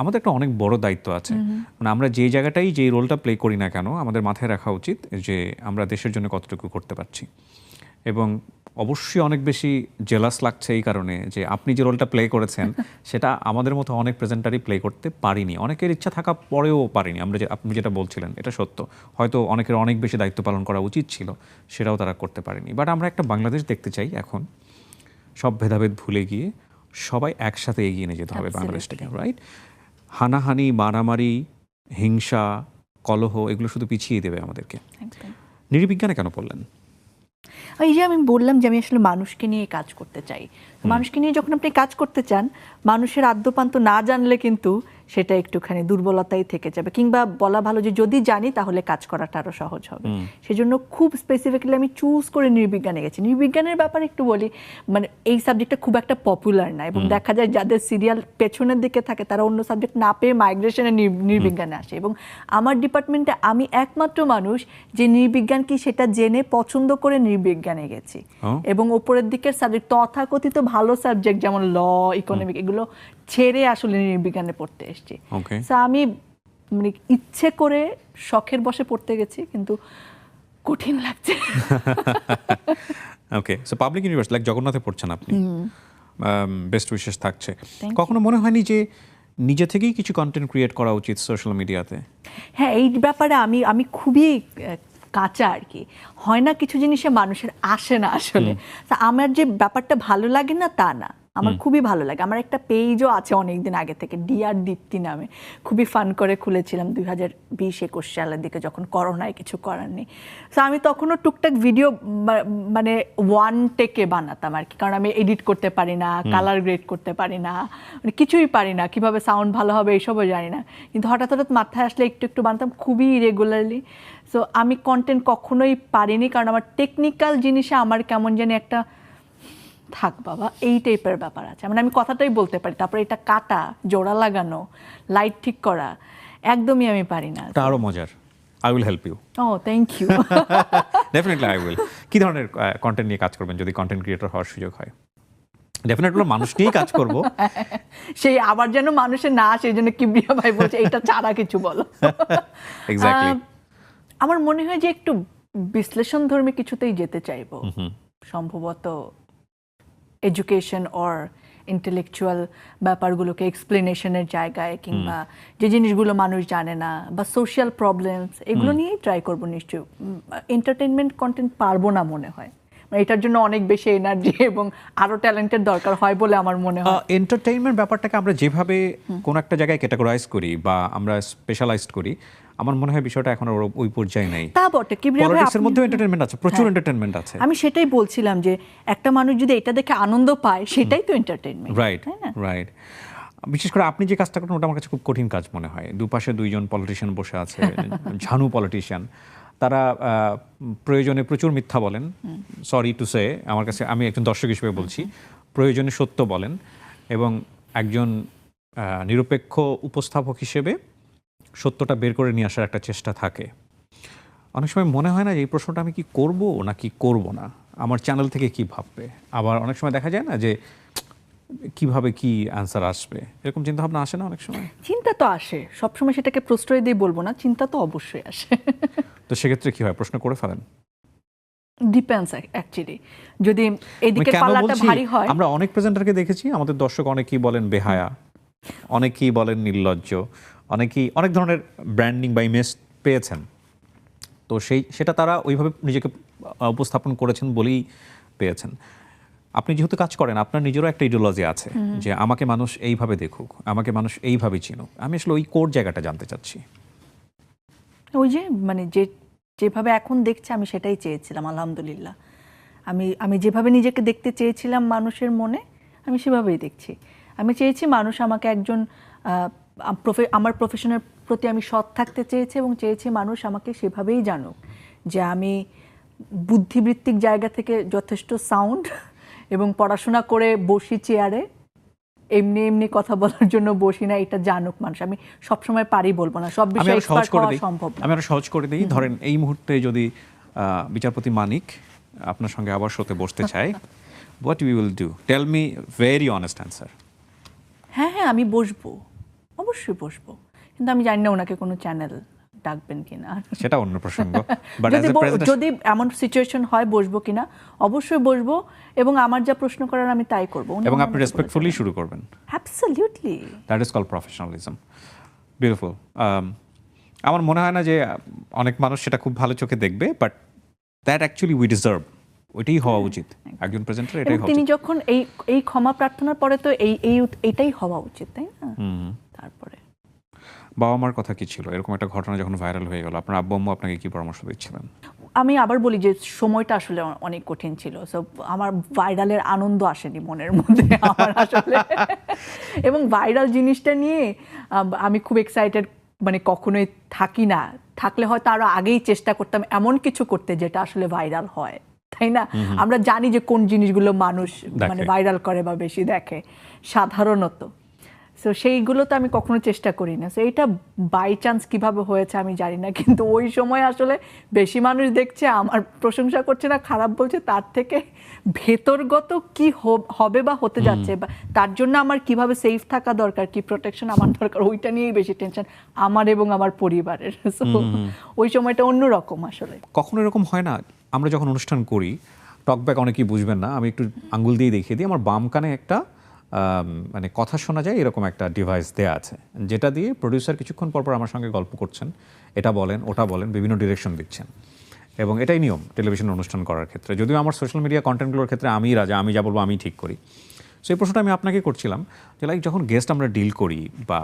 আমাদের একটা অনেক বড় দায়িত্ব আছে। মানে আমরা যে জায়গাটাই যে রোলটা প্লে করি না কেন, আমাদের মাথায় রাখা উচিত যে আমরা দেশের জন্য কতটুকু করতে পারছি। এবং অবশ্যই অনেক বেশি জেলাস লাগছে এই কারণে যে আপনি যে রোলটা প্লে করেছেন সেটা আমাদের মতো অনেক প্রেজেন্টারই প্লে করতে পারিনি। অনেকের ইচ্ছা থাকা পরেও পারিনি। আপনি যেটা বলছিলেন এটা সত্য, হয়তো অনেকের অনেক বেশি দায়িত্ব পালন করা উচিত ছিল, সেটাও তারা করতে পারেনি। বাট আমরা একটা বাংলাদেশ দেখতে চাই এখন, সব ভেদাভেদ ভুলে গিয়ে সবাই একসাথে এগিয়ে নিয়ে যেতে হবে বাংলাদেশটাকে, রাইট? হানাহানি, মারামারি, হিংসা, কলহ, এগুলো শুধু পিছিয়ে দেবে আমাদেরকে। নৃবিজ্ঞানে কেন পড়লেন? এই যে আমি বললাম যে আমি আসলে মানুষকে নিয়ে কাজ করতে চাই। মানুষকে নিয়ে যখন আপনি কাজ করতে চান, মানুষের আদ্যপান্ত না জানলে কিন্তু সেটা একটুখানি দুর্বলতাই থেকে যাবে, কিংবা বলা ভালো যে যদি জানি তাহলে কাজ করাটা আরো সহজ হবে। সেজন্য খুব স্পেসিফিক্যালি আমি চুজ করে নৃবিজ্ঞানে গেছি। নৃবিজ্ঞানের ব্যাপারে একটু বলি, মানে এই সাবজেক্টটা খুব একটা পপুলার না, এবং দেখা যায় যাদের সিরিয়াল পেছনের দিকে থাকে তারা অন্য সাবজেক্ট না পেয়ে মাইগ্রেশনে নৃবিজ্ঞানে আসে, এবং আমার ডিপার্টমেন্টে আমি একমাত্র মানুষ যে নৃবিজ্ঞান কি সেটা জেনে পছন্দ করে নৃবিজ্ঞানে গেছি, এবং ওপরের দিকের সাবজেক্ট তথাকথিত ভালো সাবজেক্ট যেমন ল, ইকোনমিক এগুলো ছেড়ে আসলে নৃবিজ্ঞানে পড়তে এসেছি। সো আমি মানে ইচ্ছে করে শখের বশে পড়তে গেছি, কিন্তু কঠিন লাগছে। ওকে, সো পাবলিক ইউনিভার্সিটি লাইক জগন্নাথে পড়ছেন আপনি, বেস্ট উইশেস থাকছে। কখনো মনে হয়নি যে নিজে থেকেই কিছু কন্টেন্ট ক্রিয়েট করা উচিত সোশ্যাল মিডিয়াতে? হ্যাঁ, এই ব্যাপারে আমি খুবই কাঁচা আর কি, হয় না কিছু জিনিসে মানুষের আসে না আসলে। তা আমার যে ব্যাপারটা ভালো লাগে না তা না, আমার খুবই ভালো লাগে। আমার একটা পেজও আছে অনেকদিন আগে থেকে, ডিআর দীপ্তি নামে, খুবই ফান করে খুলেছিলাম 2020-21 সালের দিকে, যখন করোনায় কিছু করার নেই। তো আমি তখনও টুকটাক ভিডিও মানে ওয়ান টেকে বানাতাম আর কি, কারণ আমি এডিট করতে পারি না, কালার গ্রেড করতে পারি না, মানে কিছুই পারি না, কিভাবে সাউন্ড ভালো হবে এইসবও জানি না। কিন্তু হঠাৎ হঠাৎ মাথায় আসলে একটু একটু বানাতাম, খুবই রেগুলারলি। সো আমি কন্টেন্ট কখনোই পারিনি, কারণ আমার টেকনিক্যাল জিনিসে আমার কেমন জানি একটা থাক বাবা এই টাইপের ব্যাপার আছে, মানে আমি কথাটাই বলতে পারি, তারপরে এটা কাটা, জোড়া লাগানো, লাইট ঠিক করা একদমই আমি পারি না। এটা আরো মজার। I will help you. ও thank you. Definitely I will. কি ধরনের কন্টেন্ট নিয়ে কাজ করবেন যদি কন্টেন্ট ক্রিয়েটর হওয়ার সুযোগ হয়? ডেফিনেটলি মানুষ নিয়েই কাজ করব। সেই আবার যেন মানুষের না আসে, এই জন্য কিবরিয়া ভাই বলছে এটা ছাড়া কিছু বলো। এক্স্যাক্টলি। আমার মনে হয় যে একটু বিশ্লেষণ ধর্মী কিছুতেই যেতে চাইবো, সম্ভবত এডুকেশন অর ইন্টেলেকচুয়াল ব্যাপারগুলোকে এক্সপ্লেনেশনের জায়গায়, কিংবা যে জিনিসগুলো মানুষ জানে না, বা সোশ্যাল প্রবলেমস, এগুলো নিয়েই ট্রাই করবো নিশ্চয়ই। এন্টারটেনমেন্ট কন্টেন্ট পারবো না মনে হয়, এটার জন্য অনেক বেশি এনার্জি এবং আরো ট্যালেন্টের দরকার হয় বলে আমার মনে হয়। এন্টারটেইনমেন্ট ব্যাপারটাকে আমরা যেভাবে কোন একটা জায়গায় ক্যাটাগরাইজ করি বা আমরা স্পেশালাইজড করি, আমার মনে হয় বিষয়টা এখন ওই পর্যায়ে নেই। তা বটে, কিবরিয়া ভাই পলিটিক্সের মধ্যে এন্টারটেইনমেন্ট আছে, প্রচুর এন্টারটেইনমেন্ট আছে। আমি সেটাই বলছিলাম যে একটা মানুষ যদি এটা দেখে আনন্দ পায় সেটাই তো এন্টারটেইনমেন্ট, রাইট রাইট। বিশেষ করে আপনি যে কাজটা করেন ওটা আমার কাছে খুব কঠিন কাজ মনে হয়। দুপাশে দুইজন পলিটিশিয়ান বসে আছে, ঝানু পলিটিশিয়ান, তারা প্রয়োজনে প্রচুর মিথ্যা বলেন। সরি টু সে, আমার কাছে, আমি একজন দর্শক হিসেবে বলছি, প্রয়োজনে সত্য বলেন, এবং একজন নিরপেক্ষ উপস্থাপক হিসেবে সত্যটা বের করে নিয়ে আসার একটা চেষ্টা থাকে। অনেক সময় মনে হয় না যে এই প্রশ্নটা আমি কি করব না কি করব না, আমার চ্যানেল থেকে কি ভাববে। আবার অনেক সময় দেখা যায় না যে কিভাবে কি অ্যান্সার আসবে, এরকম চিন্তা ভাবনা আসে না অনেক সময়? চিন্তা তো আসে, সবসময় সেটাকে প্রশ্রয় দিয়ে বলবো না, চিন্তা তো অবশ্যই আসে। তো সেক্ষেত্রে কি হয়, প্রশ্ন করে ফেলেন? ডিপেন্ডস অ্যাকচুয়ালি, যদি এদিকে পাল্লাটা ভারী হয়। আমরা অনেক প্রেজেন্টারকে দেখেছি, আমাদের দর্শক অনেকেই বলেন বেহায়া, অনেকেই বলেন নির্লজ্জ, অনেকেই অনেক ধরনের ব্র্যান্ডিং বা ইমেজ পেয়েছেন। তো সেটা তারা ওইভাবে নিজেকে উপস্থাপন করেছেন বলেই পেয়েছেন। আপনি যেহেতু কাজ করেন, আপনার নিজেরও একটা ইডিওলজি আছে যে আমাকে মানুষ এইভাবে দেখুক, আমাকে মানুষ এইভাবে চিনুক। আমি আসলে ওই কোর জায়গাটা জানতে চাচ্ছি। ওই যে মানে যেভাবে এখন দেখছে আমি সেটাই চেয়েছিলাম, আলহামদুলিল্লাহ। আমি যেভাবে নিজেকে দেখতে চেয়েছিলাম মানুষের মনে, আমি সেভাবেই দেখছি। আমি চেয়েছি মানুষ আমাকে একজন আমার প্রফেশনের প্রতি আমি সৎ থাকতে চেয়েছি, এবং চেয়েছি মানুষ আমাকে সেভাবেই জানুক যে আমি বুদ্ধিবৃত্তিক জায়গা থেকে যথেষ্ট সাউন্ড, এবং পড়াশোনা করে বসি চেয়ারে, এমনি এমনি কথা বলার জন্য বসি না, এটা জানুক মানুষ। আমি সবসময় পারি বলবো না, সব বিষয়ে এক্সপার্ট হওয়া সম্ভব না। আমি আরো সহজ করে দিই, ধরেন এই মুহূর্তে যদি বিচারপতি মানিক আপনার সঙ্গে আবার শোতে বসতে চায়, what we will do? Tell me very honest answer. হ্যাঁ, আমি বসবো, অবশ্যই বসবো, কিন্তু আমি জানি না ওনাকে কোনো চ্যানেল ডাকবেন কিনা, সেটা অন্য প্রসঙ্গ। যদি এমন সিচুয়েশন হয় বসবো কিনা, অবশ্যই বসবো, এবং আমার যা প্রশ্ন করার আমি তাই করবো, এবং আপনি রেসপেক্টফুলি শুরু করবেন। Absolutely, that is called professionalism. Beautiful. আমার মনে হয় না যে অনেক মানুষ সেটা খুব ভালো চোখে দেখবে, but that actually we deserve. ওইটাই হওয়া উচিত একজন প্রেজেন্টার, এটাই হওয়া উচিত। তিনি যখন এই ক্ষমা প্রার্থনার পরে তো এইটাই হওয়া উচিত, তাই না? তারপরে বাবা মার কথা কি ছিল? এরকম একটা ঘটনা যখন ভাইরাল হয়ে গেল, আপনার আব্বু আম্মু আপনাকে কি পরামর্শ দিচ্ছিলেন? আমি আবার বলি যে সময়টা আসলে অনেক কঠিন ছিল, সো আমার ভাইরালের আনন্দ আসেনি মনের মধ্যে আমার আসলে। এবং ভাইরাল জিনিসটা নিয়ে আমি খুব এক্সাইটেড মানে কখনোই থাকি না, থাকলে হয়তো আরো আগেই চেষ্টা করতাম এমন কিছু করতে যেটা আসলে ভাইরাল হয়, তাই না? আমরা জানি যে কোন জিনিসগুলো মানুষ মানে ভাইরাল করে বা বেশি দেখে সাধারণত, সো সেইগুলো তো আমি কখনো চেষ্টা করি না। সো এটা বাই চান্স কিভাবে হয়েছে আমি জানি না, কিন্তু ওই সময় আসলে বেশি মানুষ দেখছে, আমার প্রশংসা করছে না খারাপ বলছে, তার থেকে ভেতরগত কি হবে বা হতে যাচ্ছে, বা তার জন্য আমার কিভাবে সেফ থাকা দরকার, কি প্রোটেকশন আমার দরকার, ওইটা নিয়েই বেশি টেনশন আমার এবং আমার পরিবারের। সো ওই সময়টা অন্যরকম আসলে। কখনো এরকম হয় না, আমরা যখন অনুষ্ঠান করি, টকব্যাক অনেকেই বুঝবেন না, আমি একটু আঙ্গুল দিয়ে দেখিয়ে দিই, আমার বাম কানে একটা মানে কথা শোনা যায় এরকম একটা ডিভাইস দেয়া আছে, যেটা দিয়ে প্রডিউসার কিছুক্ষণ পরপর আমার সঙ্গে গল্প করছেন, এটা বলেন ওটা বলেন, বিভিন্ন ডিরেকশন দিচ্ছেন। এবং এটাই নিয়ম টেলিভিশন অনুষ্ঠান করার ক্ষেত্রে। যদিও আমার সোশ্যাল মিডিয়া কন্টেন্টগুলোর ক্ষেত্রে আমি রাজা, আমি যা বলবো আমি ঠিক করি। সো এই প্রশ্নটা আমি আপনাকে করছিলাম যে লাইক যখন গেস্ট আমরা ডিল করি বা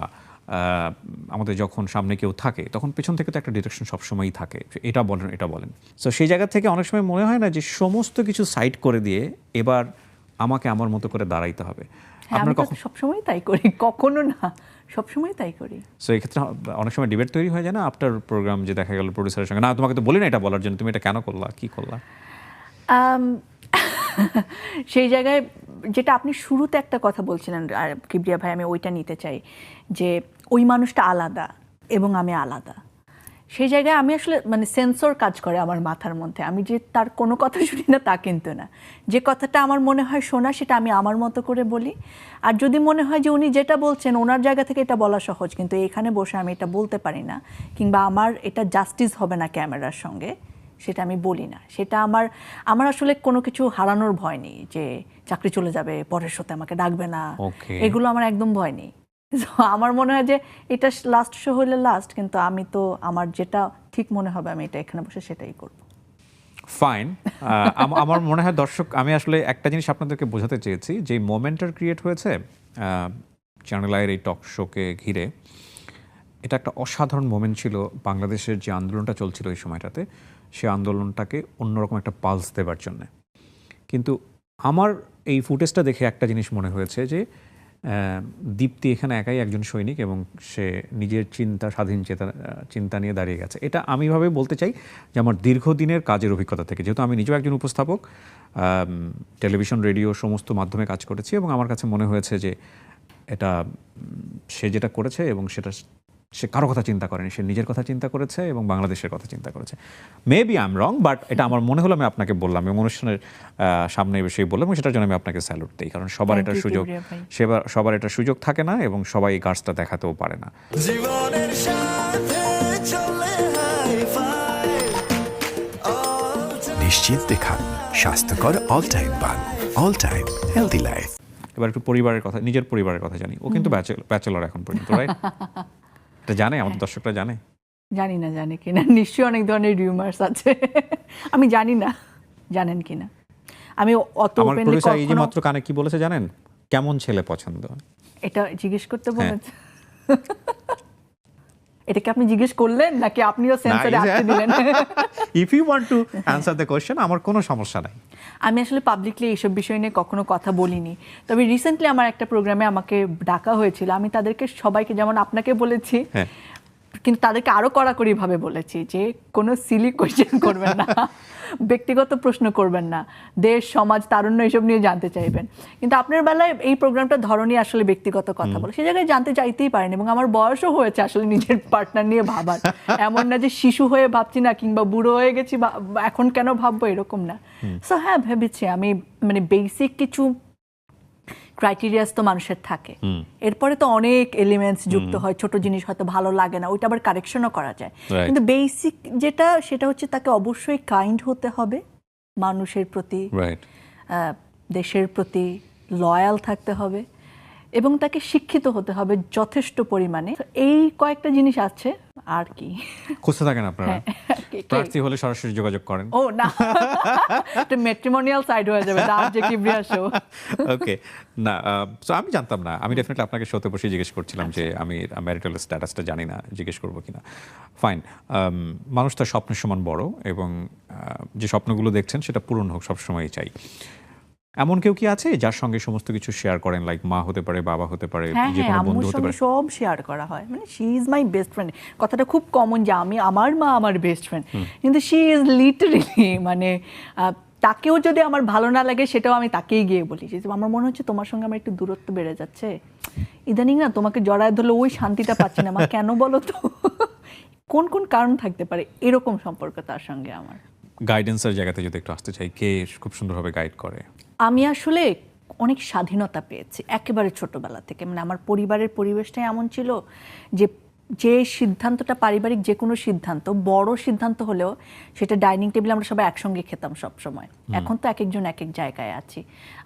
আমাদের যখন সামনে কেউ থাকে, তখন পেছন থেকে তো একটা ডিরেকশন সবসময়ই থাকে, এটা বলেন এটা বলেন। সো সেই জায়গা থেকে অনেক সময় মনে হয় না যে সমস্ত কিছু সাইড করে দিয়ে এবার আমাকে আমার মতো করে দাঁড়াইতে হবে? আমি সবসময় তাই করি, কখনো না, সবসময় তাই করি। সো এই ক্ষেত্রে অনেক সময় ডিবেট তৈরি হয়ে যায় না আফটার প্রোগ্রাম, যে দেখা গেল প্রডিউসারের সঙ্গে, না তোমাকে তো বলি না এটা বলার জন্য, তুমি এটা কেন করলা, কি করলা? সেই জায়গায় যেটা আপনি শুরুতে একটা কথা বলছিলেন আর কিবরিয়া ভাই, আমি ওইটা নিতে চাই যে ওই মানুষটা আলাদা এবং আমি আলাদা। সেই জায়গায় আমি আসলে মানে সেন্সর কাজ করে আমার মাথার মধ্যে, আমি যে তার কোনো কথা শুনি না তা কিন্তু না, যে কথাটা আমার মনে হয় শোনা সেটা আমি আমার মতো করে বলি। আর যদি মনে হয় যে উনি যেটা বলছেন ওনার জায়গা থেকে এটা বলা সহজ, কিন্তু এখানে বসে আমি এটা বলতে পারি না, কিংবা আমার এটা জাস্টিস হবে না ক্যামেরার সঙ্গে, সেটা আমি বলি না। সেটা আমার আসলে কোনো কিছু হারানোর ভয় নেই, যে চাকরি চলে যাবে, পরের শোতে আমাকে ডাকবে না, এগুলো আমার একদম ভয় নেই। আমার মনে হয় যে এটা লাস্ট শো হলে লাস্ট, কিন্তু আমি তো আমার যেটা ঠিক মনে হবে আমি এটা এখানে বসে সেটাই করব। ফাইন। আমার মনে হয় দর্শক, আমি আসলে একটা জিনিস আপনাদেরকে বোঝাতে চেয়েছি, যে মোমেন্টার ক্রিয়েট হয়েছে চ্যানেল আইয়ের এই টক শোকে ঘিরে, এটা একটা অসাধারণ মোমেন্ট ছিল। বাংলাদেশের যে আন্দোলনটা চলছিল এই সময়টাতে, সে আন্দোলনটাকে অন্যরকম একটা পালস দেবার জন্য। কিন্তু আমার এই ফুটেজটা দেখে একটা জিনিস মনে হয়েছে যে দীপ্তি এখানে একাই একজন সৈনিক, এবং সে নিজের স্বাধীন চিন্তা নিয়ে দাঁড়িয়ে গেছে। এটা আমি ভাবে বলতে চাই যে আমার দীর্ঘদিনের কাজের অভিজ্ঞতা থেকে, যেহেতু আমি নিজেও একজন উপস্থাপক, টেলিভিশন রেডিও সমস্ত মাধ্যমে কাজ করেছি, এবং আমার কাছে মনে হয়েছে যে এটা সে যেটা করেছে, এবং সেটা সে কারো কথা চিন্তা করেনি, সে নিজের কথা চিন্তা করেছে এবং বাংলাদেশের কথা চিন্তা করেছে। Maybe I am wrong, but এটা আমার মনে হলো, আমি আপনাকে বললাম এবং অনুষ্ঠানের সামনে এসে বললাম, এবং সেটার জন্য আমি আপনাকে স্যালুট দিই, কারণ সবার এটা সুযোগ, সবার এটা সুযোগ থাকে না, এবং সবাই এই গাছটা দেখাতেও পারে না। নিশ্চিন্তে খান স্বাস্থ্যকর অল টাইম পান, অল টাইম হেলদি লাইফ। এবার একটু পরিবারের কথা, নিজের পরিবারের কথা জানি। ও কিন্তু ব্যাচেলর এখন পর্যন্ত, রাইট? এটা জানে আমাদের দর্শকরা, জানে? জানি না জানে কিনা, নিশ্চয়ই অনেক ধরনের রিউমার্স আছে, আমি জানি না জানেন কিনা। আমি অত আমার প্রডিউসার এই যে মাত্র কানে কি বলেছে জানেন? কেমন ছেলে পছন্দ? এটা জিজ্ঞেস করতে বলেছে। এটাকে আপনি জিজ্ঞেস করলেন নাকি আপনিও সেন্সরে আটকে দিলেন? If you want to answer the question, আমার কোনো সমস্যা নাই। আমি আসলে পাবলিকলি এইসব বিষয় নিয়ে কখনো কথা বলিনি, তবে রিসেন্টলি আমার একটা প্রোগ্রামে আমাকে ডাকা হয়েছিল, আমি তাদেরকে সবাইকে, যেমন আপনাকে বলেছি, কিন্তু তাদেরকে আরো কড়াকড়িভাবে বলেছি যে কোনো সিলি কোয়েশ্চেন করবেন না, ব্যক্তিগত প্রশ্ন করবেন না, দেশ সমাজ তারুণ্য এসব নিয়ে জানতে চাইবেন। কিন্তু আপনার বেলায় এই প্রোগ্রামটা ধরনই আসলে ব্যক্তিগত কথা বলে, সে জায়গায় জানতে চাইতেই পারেন, এবং আমার বয়সও হয়েছে আসলে নিজের পার্টনার নিয়ে ভাবার, এমন না যে শিশু হয়ে ভাবছি না, কিংবা বুড়ো হয়ে গেছি এখন কেন ভাববো, এরকম না। সো হ্যাঁ, ভেবেছি আমি, মানে বেসিক কিছু ক্রাইটেরিয়াস তো মানুষের থাকে, এরপরে তো অনেক এলিমেন্টস যুক্ত হয়, ছোট জিনিস হয়তো ভালো লাগে না, ওইটা আবার কারেকশনও করা যায়, কিন্তু বেসিক যেটা সেটা হচ্ছে তাকে অবশ্যই কাইন্ড হতে হবে মানুষের প্রতি, দেশের প্রতি লয়াল থাকতে হবে, এবং তাকে শিক্ষিত হতে হবে যথেষ্ট পরিমাণে। এই কয়েকটা জিনিস আছে, আর কি খুঁজতে থাকেন আপনারা। প্রার্থী হলে সরাসরি যোগাযোগ করেন। ও না, এটা ম্যাট্রিমোনিয়াল সাইড হয়ে যাবে, আর যে কিবরিয়া শো। ওকে, না সো আমি জানতাম না, আমি ডেফিনেটলি আপনাকে শোতে বসে জিজ্ঞেস করছিলাম যে আমি ম্যারিটাল স্ট্যাটাসটা জানি না, জিজ্ঞেস করবো কিনা। ফাইন, মানুষ তার স্বপ্নের সমান বড়, এবং যে স্বপ্নগুলো দেখছেন সেটা পূরণ হোক সবসময়ই চাই। এমন কেউ কি আছে যার সঙ্গে সমস্ত কিছু শেয়ার করেন, লাইক মা হতে পারে, বাবা হতে পারে, হ্যাঁ যে হ্যাঁ, কোনো আম্মুর বন্ধু হতে সঙ্গে পারে? সব শেয়ার করা হয়, মানে she is my best friend. কথাটা খুব কমন যে আমার মা আমার বেস্ট ফ্রেন্ড, কিন্তু শি ইজ লিটারেলি মানে তাকেও যদি আমার ভালো না লাগে সেটাও আমি তাকেই গিয়ে বলি যে আমার মনে হচ্ছে তোমার সঙ্গে আমার একটু দূরত্ব বেড়ে যাচ্ছে, ইদানিং না তোমাকে জড়ায় ধরলে ওই শান্তিটা পাচ্ছি না, আমার কেন বলো তো, কোন কোন কারণ থাকতে পারে, এরকম সম্পর্ক তার সঙ্গে আমার। গাইডেন্সের জায়গাতে যদি একটু আসতে চাই, কে খুব সুন্দরভাবে গাইড করে? আমি আসলে অনেক স্বাধীনতা পেয়েছি একেবারে ছোটবেলা থেকে, মানে আমার পরিবারের পরিবেশটাই এমন ছিল যে সিদ্ধান্তটা, পারিবারিক যে কোনো সিদ্ধান্ত, বড় সিদ্ধান্ত হলেও সেটা ডাইনিং টেবিলে আমরা সবাই একসঙ্গে খেতাম সব সময়। এখন তো এক একজন এক এক জায়গায় আছি,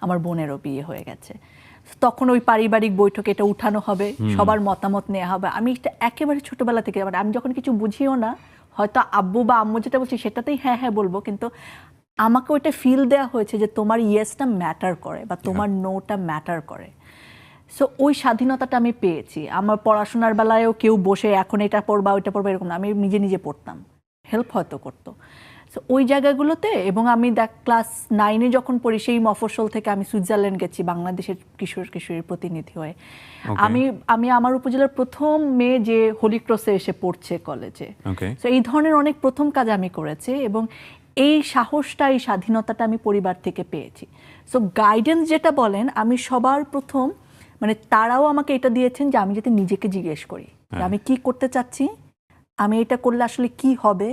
আমার বোনেরও বিয়ে হয়ে গেছে, তখন ওই পারিবারিক বৈঠকে এটা উঠানো হবে, সবার মতামত নেওয়া হবে। আমি এটা একেবারে ছোটবেলা থেকে, মানে আমি যখন কিছু বুঝিও না, হয়তো আব্বু বা আম্মু যেটা বলছি সেটাতেই হ্যাঁ হ্যাঁ বলবো, কিন্তু আমাকে ওইটা ফিল দেওয়া হয়েছে যে তোমার ইয়েসটা ম্যাটার করে বা তোমার নোটা ম্যাটার করে। সো ওই স্বাধীনতাটা আমি পেয়েছি। আমার পড়াশোনার বেলায়ও কেউ বসে এখন এটা পড়বা ওইটা পড়বা এরকম না, আমি নিজে নিজে পড়তাম, হেল্প হয়তো করতো। সো ওই জায়গাগুলোতে, এবং আমি ক্লাস 9-এ যখন পড়ি সেই মফস্বল থেকে আমি সুইজারল্যান্ড গেছি বাংলাদেশের কিশোর কিশোরীর প্রতিনিধি হয়ে। আমি আমার উপজেলার প্রথম মেয়ে যে হোলি ক্রসে এসে পড়ছে কলেজে। সো এই ধরনের অনেক প্রথম কাজ আমি করেছি, এবং এই সাহসটা, এই স্বাধীনতাটা আমি পরিবার থেকে পেয়েছি। সো গাইডেন্স যেটা বলেন, আমি সবার প্রথম, মানে তারাও আমাকে এটা দিয়েছেন যে আমি যাতে নিজেকে জিজ্ঞেস করি যে আমি কি করতে চাচ্ছি, আমি এটা করলে আসলে কি হবে,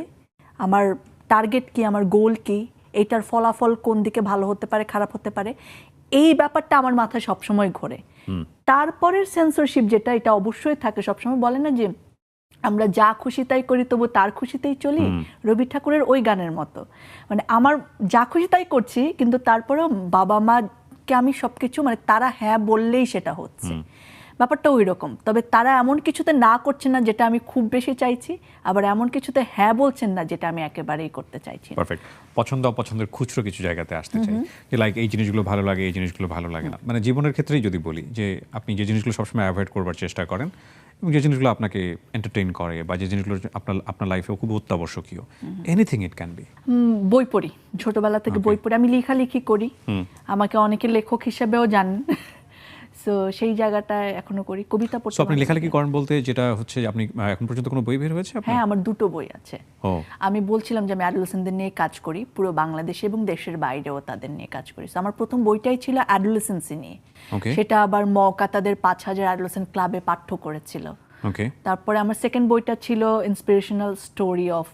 আমার টার্গেট কি, আমার গোল কি, এইটার ফলাফল কোন দিকে ভালো হতে পারে খারাপ হতে পারে, এই ব্যাপারটা আমার মাথায় সবসময় ঘোরে। তারপরের সেন্সরশিপ যেটা, এটা অবশ্যই থাকে সবসময়। বলে না যে আমরা যা খুশি তাই করি তবু তার খুশিতেই চলি, রবি ঠাকুরের ওই গানের মতো। মানে আমার যা খুশি তাই করছি, কিন্তু তারপরেও বাবা মাকে আমি সবকিছু, মানে তারা হ্যাঁ বললেই সেটা হচ্ছে, ব্যাপারটা ওই রকম। তবে তারা এমন কিছুতে না করছেন না যেটা আমি খুব বেশি চাইছি, আবার এমন কিছুতে হ্যাঁ বলছেন না যেটা আমি একেবারেই করতে চাইছি। পারফেক্ট। পছন্দ অপছন্দের খুচরো কিছু জায়গাতে আসতে চাই, যে লাইক এই জিনিসগুলো ভালো লাগে, এই জিনিসগুলো ভালো লাগে না। মানে জীবনের ক্ষেত্রেই যদি বলি যে আপনি যে জিনিসগুলো সবসময় অ্যাভয়েড করবার চেষ্টা করেন, এবং যে জিনিসগুলো আপনাকে এন্টারটেইন করে, বা যে জিনিসগুলো আপনার লাইফে খুব অত্যাবশ্যকীয়, এনিথিং ইট ক্যান বি। বই পড়ি, ছোটবেলা থেকে বই পড়ি, আমি লেখালেখি করি, আমাকে অনেকে লেখক হিসেবেও জানেন। সো সেই জায়গাটা এখনো করি, কবিতা পড়তে। আপনি লেখালেখি করেন বলতে যেটা হচ্ছে, আপনি এখন পর্যন্ত কোনো বই বের হয়েছে? হ্যাঁ, আমার 2টো বই আছে। আমি বলছিলাম যে আমি অ্যাডোলেসেন্টদের নিয়ে কাজ করি, পুরো বাংলাদেশে এবং দেশের বাইরেও তাদের নিয়ে কাজ করি। আমার প্রথম বইটাই ছিল অ্যাডোলেসেন্সি নিয়ে, সেটা আবার মওকা তাদের 5000 অ্যাডোলেসেন্ট ক্লাবে পাঠ্য করেছিল। তারপরে আমার সেকেন্ড বইটা ছিল inspirational story of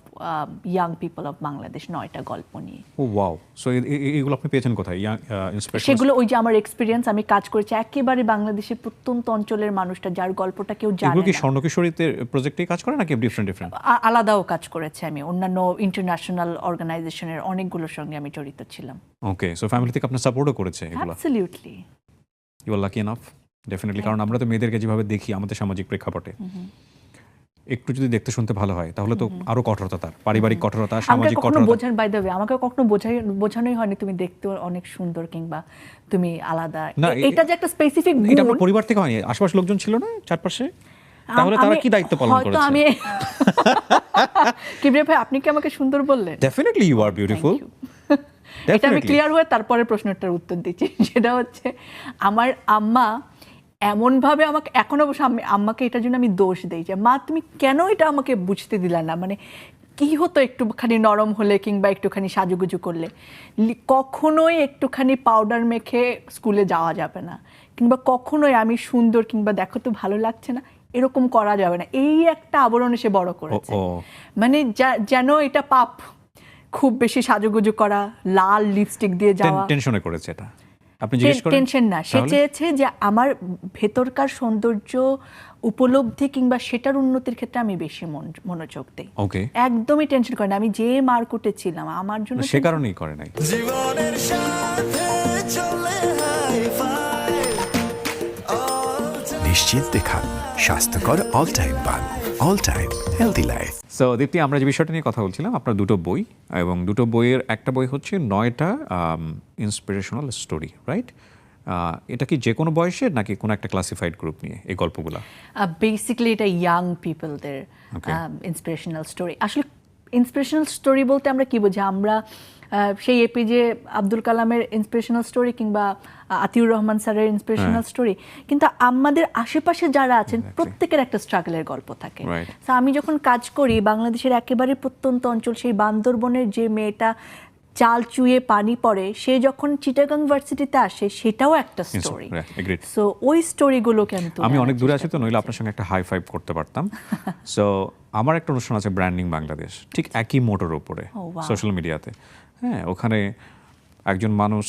young people of Bangladesh, 9টা গল্প নিয়ে। ও ওয়াও! সো এগুলো আপনি পেয়েছেন কোথায়? ইন্সপিরেশন সেগুলো ওই যে আমার এক্সপেরিয়েন্স, আমি কাজ করেছি একেবারে বাংলাদেশের প্রত্যন্ত অঞ্চলের মানুষটা যার গল্পটা কেউ জানে না। এগুলো কি স্বর্ণকিশোরীতে প্রজেক্টেই কাজ করে নাকি ডিফারেন্ট? আলাদাও কাজ করেছে আমি, অন্যান্য ইন্টারন্যাশনাল অর্গানাইজেশনের অনেকগুলোর সঙ্গে আমি জড়িত ছিলাম। ওকে, সো ফ্যামিলি থেকে আপনার সাপোর্টও করেছে এগুলো? Absolutely. You are lucky enough, definitely. কারণ আমরা তো মেয়েদেরকে যেভাবে দেখি আমাদের সামাজিক প্রেক্ষাপটে, একটু যদি দেখতে শুনতে ভালো হয় তাহলে তো আরো কঠোরতা, তার পারিবারিক কঠোরতা, সামাজিক কঠোরতা। বোঝান, বাই দ্য ওয়ে, আমাকে কখনো বোঝানোই হয়নি তুমি দেখতে অনেক সুন্দর কিংবা তুমি আলাদা, এটা যে একটা স্পেসিফিক গুণ। এটা আপনার পরিবার থেকে হয়নি? আশেপাশে লোকজন ছিল না চারপাশে? তাহলে তারা কি দায়িত্ব পালন করেছে? হয়তো আমি কিবরিয়া ভাই, আপনি কি আমাকে সুন্দর বললেন? Definitely you are beautiful. এটা আমি ক্লিয়ার হয়ে তারপরে প্রশ্নটার উত্তর দিচ্ছি, সেটা হচ্ছে আমার আম্মা এমনভাবে আমাকে, এখন অবশ্য আম্মাকে এটার জন্য আমি দোষ দিই যে মা তুমি কেন এটা আমাকে বুঝতে দিলা না, মানে কি হতো একটুখানি নরম হলে কিংবা একটুখানি সাজুগুজু করলে, কখনোই একটুখানি পাউডার মেখে স্কুলে যাওয়া যাবে না, কিংবা কখনোই আমি সুন্দর কিংবা দেখো তো ভালো লাগছে না এরকম করা যাবে না, এই একটা আবরণ এসে বড় করেছে। মানে যেন এটা পাপ, খুব বেশি সাজুগুজু করা, লাল লিপস্টিক দিয়ে যাওয়া। টেনশনে করেছে এটা? আপনি জিজ্ঞেস করেন? টেনশন না, সে চেয়েছে যে আমার ভেতরকার সৌন্দর্য উপলব্ধি কিংবা সেটার উন্নতির ক্ষেত্রে আমি বেশি মনোযোগ দেই। ওকে, একদমই টেনশন করে না। আমি যে মার্কেটে ছিলাম আমার জন্য সে কারণেই করে নাই। জীবনের সাথে চলে হাই ফাই, নিশ্চিন্তে খান স্বাস্থ্যকর অল টাইম পান। All time healthy life. So Dipti, আমরা যে বিষয়টা নিয়ে কথা বলছিলাম, আপনার দুটো বই, এবং দুটো বইয়ের একটা বই হচ্ছে 9টা ইন্সপিরেশনাল স্টোরি, রাইট? এটা কি যে কোনো বয়সের নাকি কোনো একটা ক্লাসিফাইড গ্রুপ নিয়ে এই গল্পগুলো? বেসিক্যালি এটা ইয়াং পিপলদের Okay. Inspirational story. আসলে ইন্সপিরেশনাল স্টোরি বলতে আমরা কি বুঝি? আমরা সেই এপিজে আব্দুল কালামের ইন্সপিরেশনাল স্টোরি কিংবা আতিউর রহমান স্যারের ইন্সপিরেশনাল স্টোরি, কিন্তু আমাদের আশেপাশে যারা আছেন প্রত্যেকের একটা স্ট্রাগলের গল্প থাকে। Right. তো আমি যখন কাজ করি বাংলাদেশের একেবারে প্রত্যন্ত অঞ্চল, সেই বান্দরবনের যে মেয়েটা চাল চুয়ে পানি পড়ে, সে যখন চিটাগাং ভার্সিটিতে আসে, সেটাও একটা স্টোরি। Right, agreed. সো ওই স্টোরিগুলোকে আমি তুলে আমি আনার অনেক দূরে চেষ্টা আছি তো, নইলে আপনার সঙ্গে একটা হাই ফাইভ করতে পারতাম। সো আমার একটা অনুষ্ঠান আছে ব্র্যান্ডিং বাংলাদেশ, ঠিক একই মোটর উপরে, Oh, wow. সোশ্যাল মিডিয়াতে। হ্যাঁ, ওখানে একজন মানুষ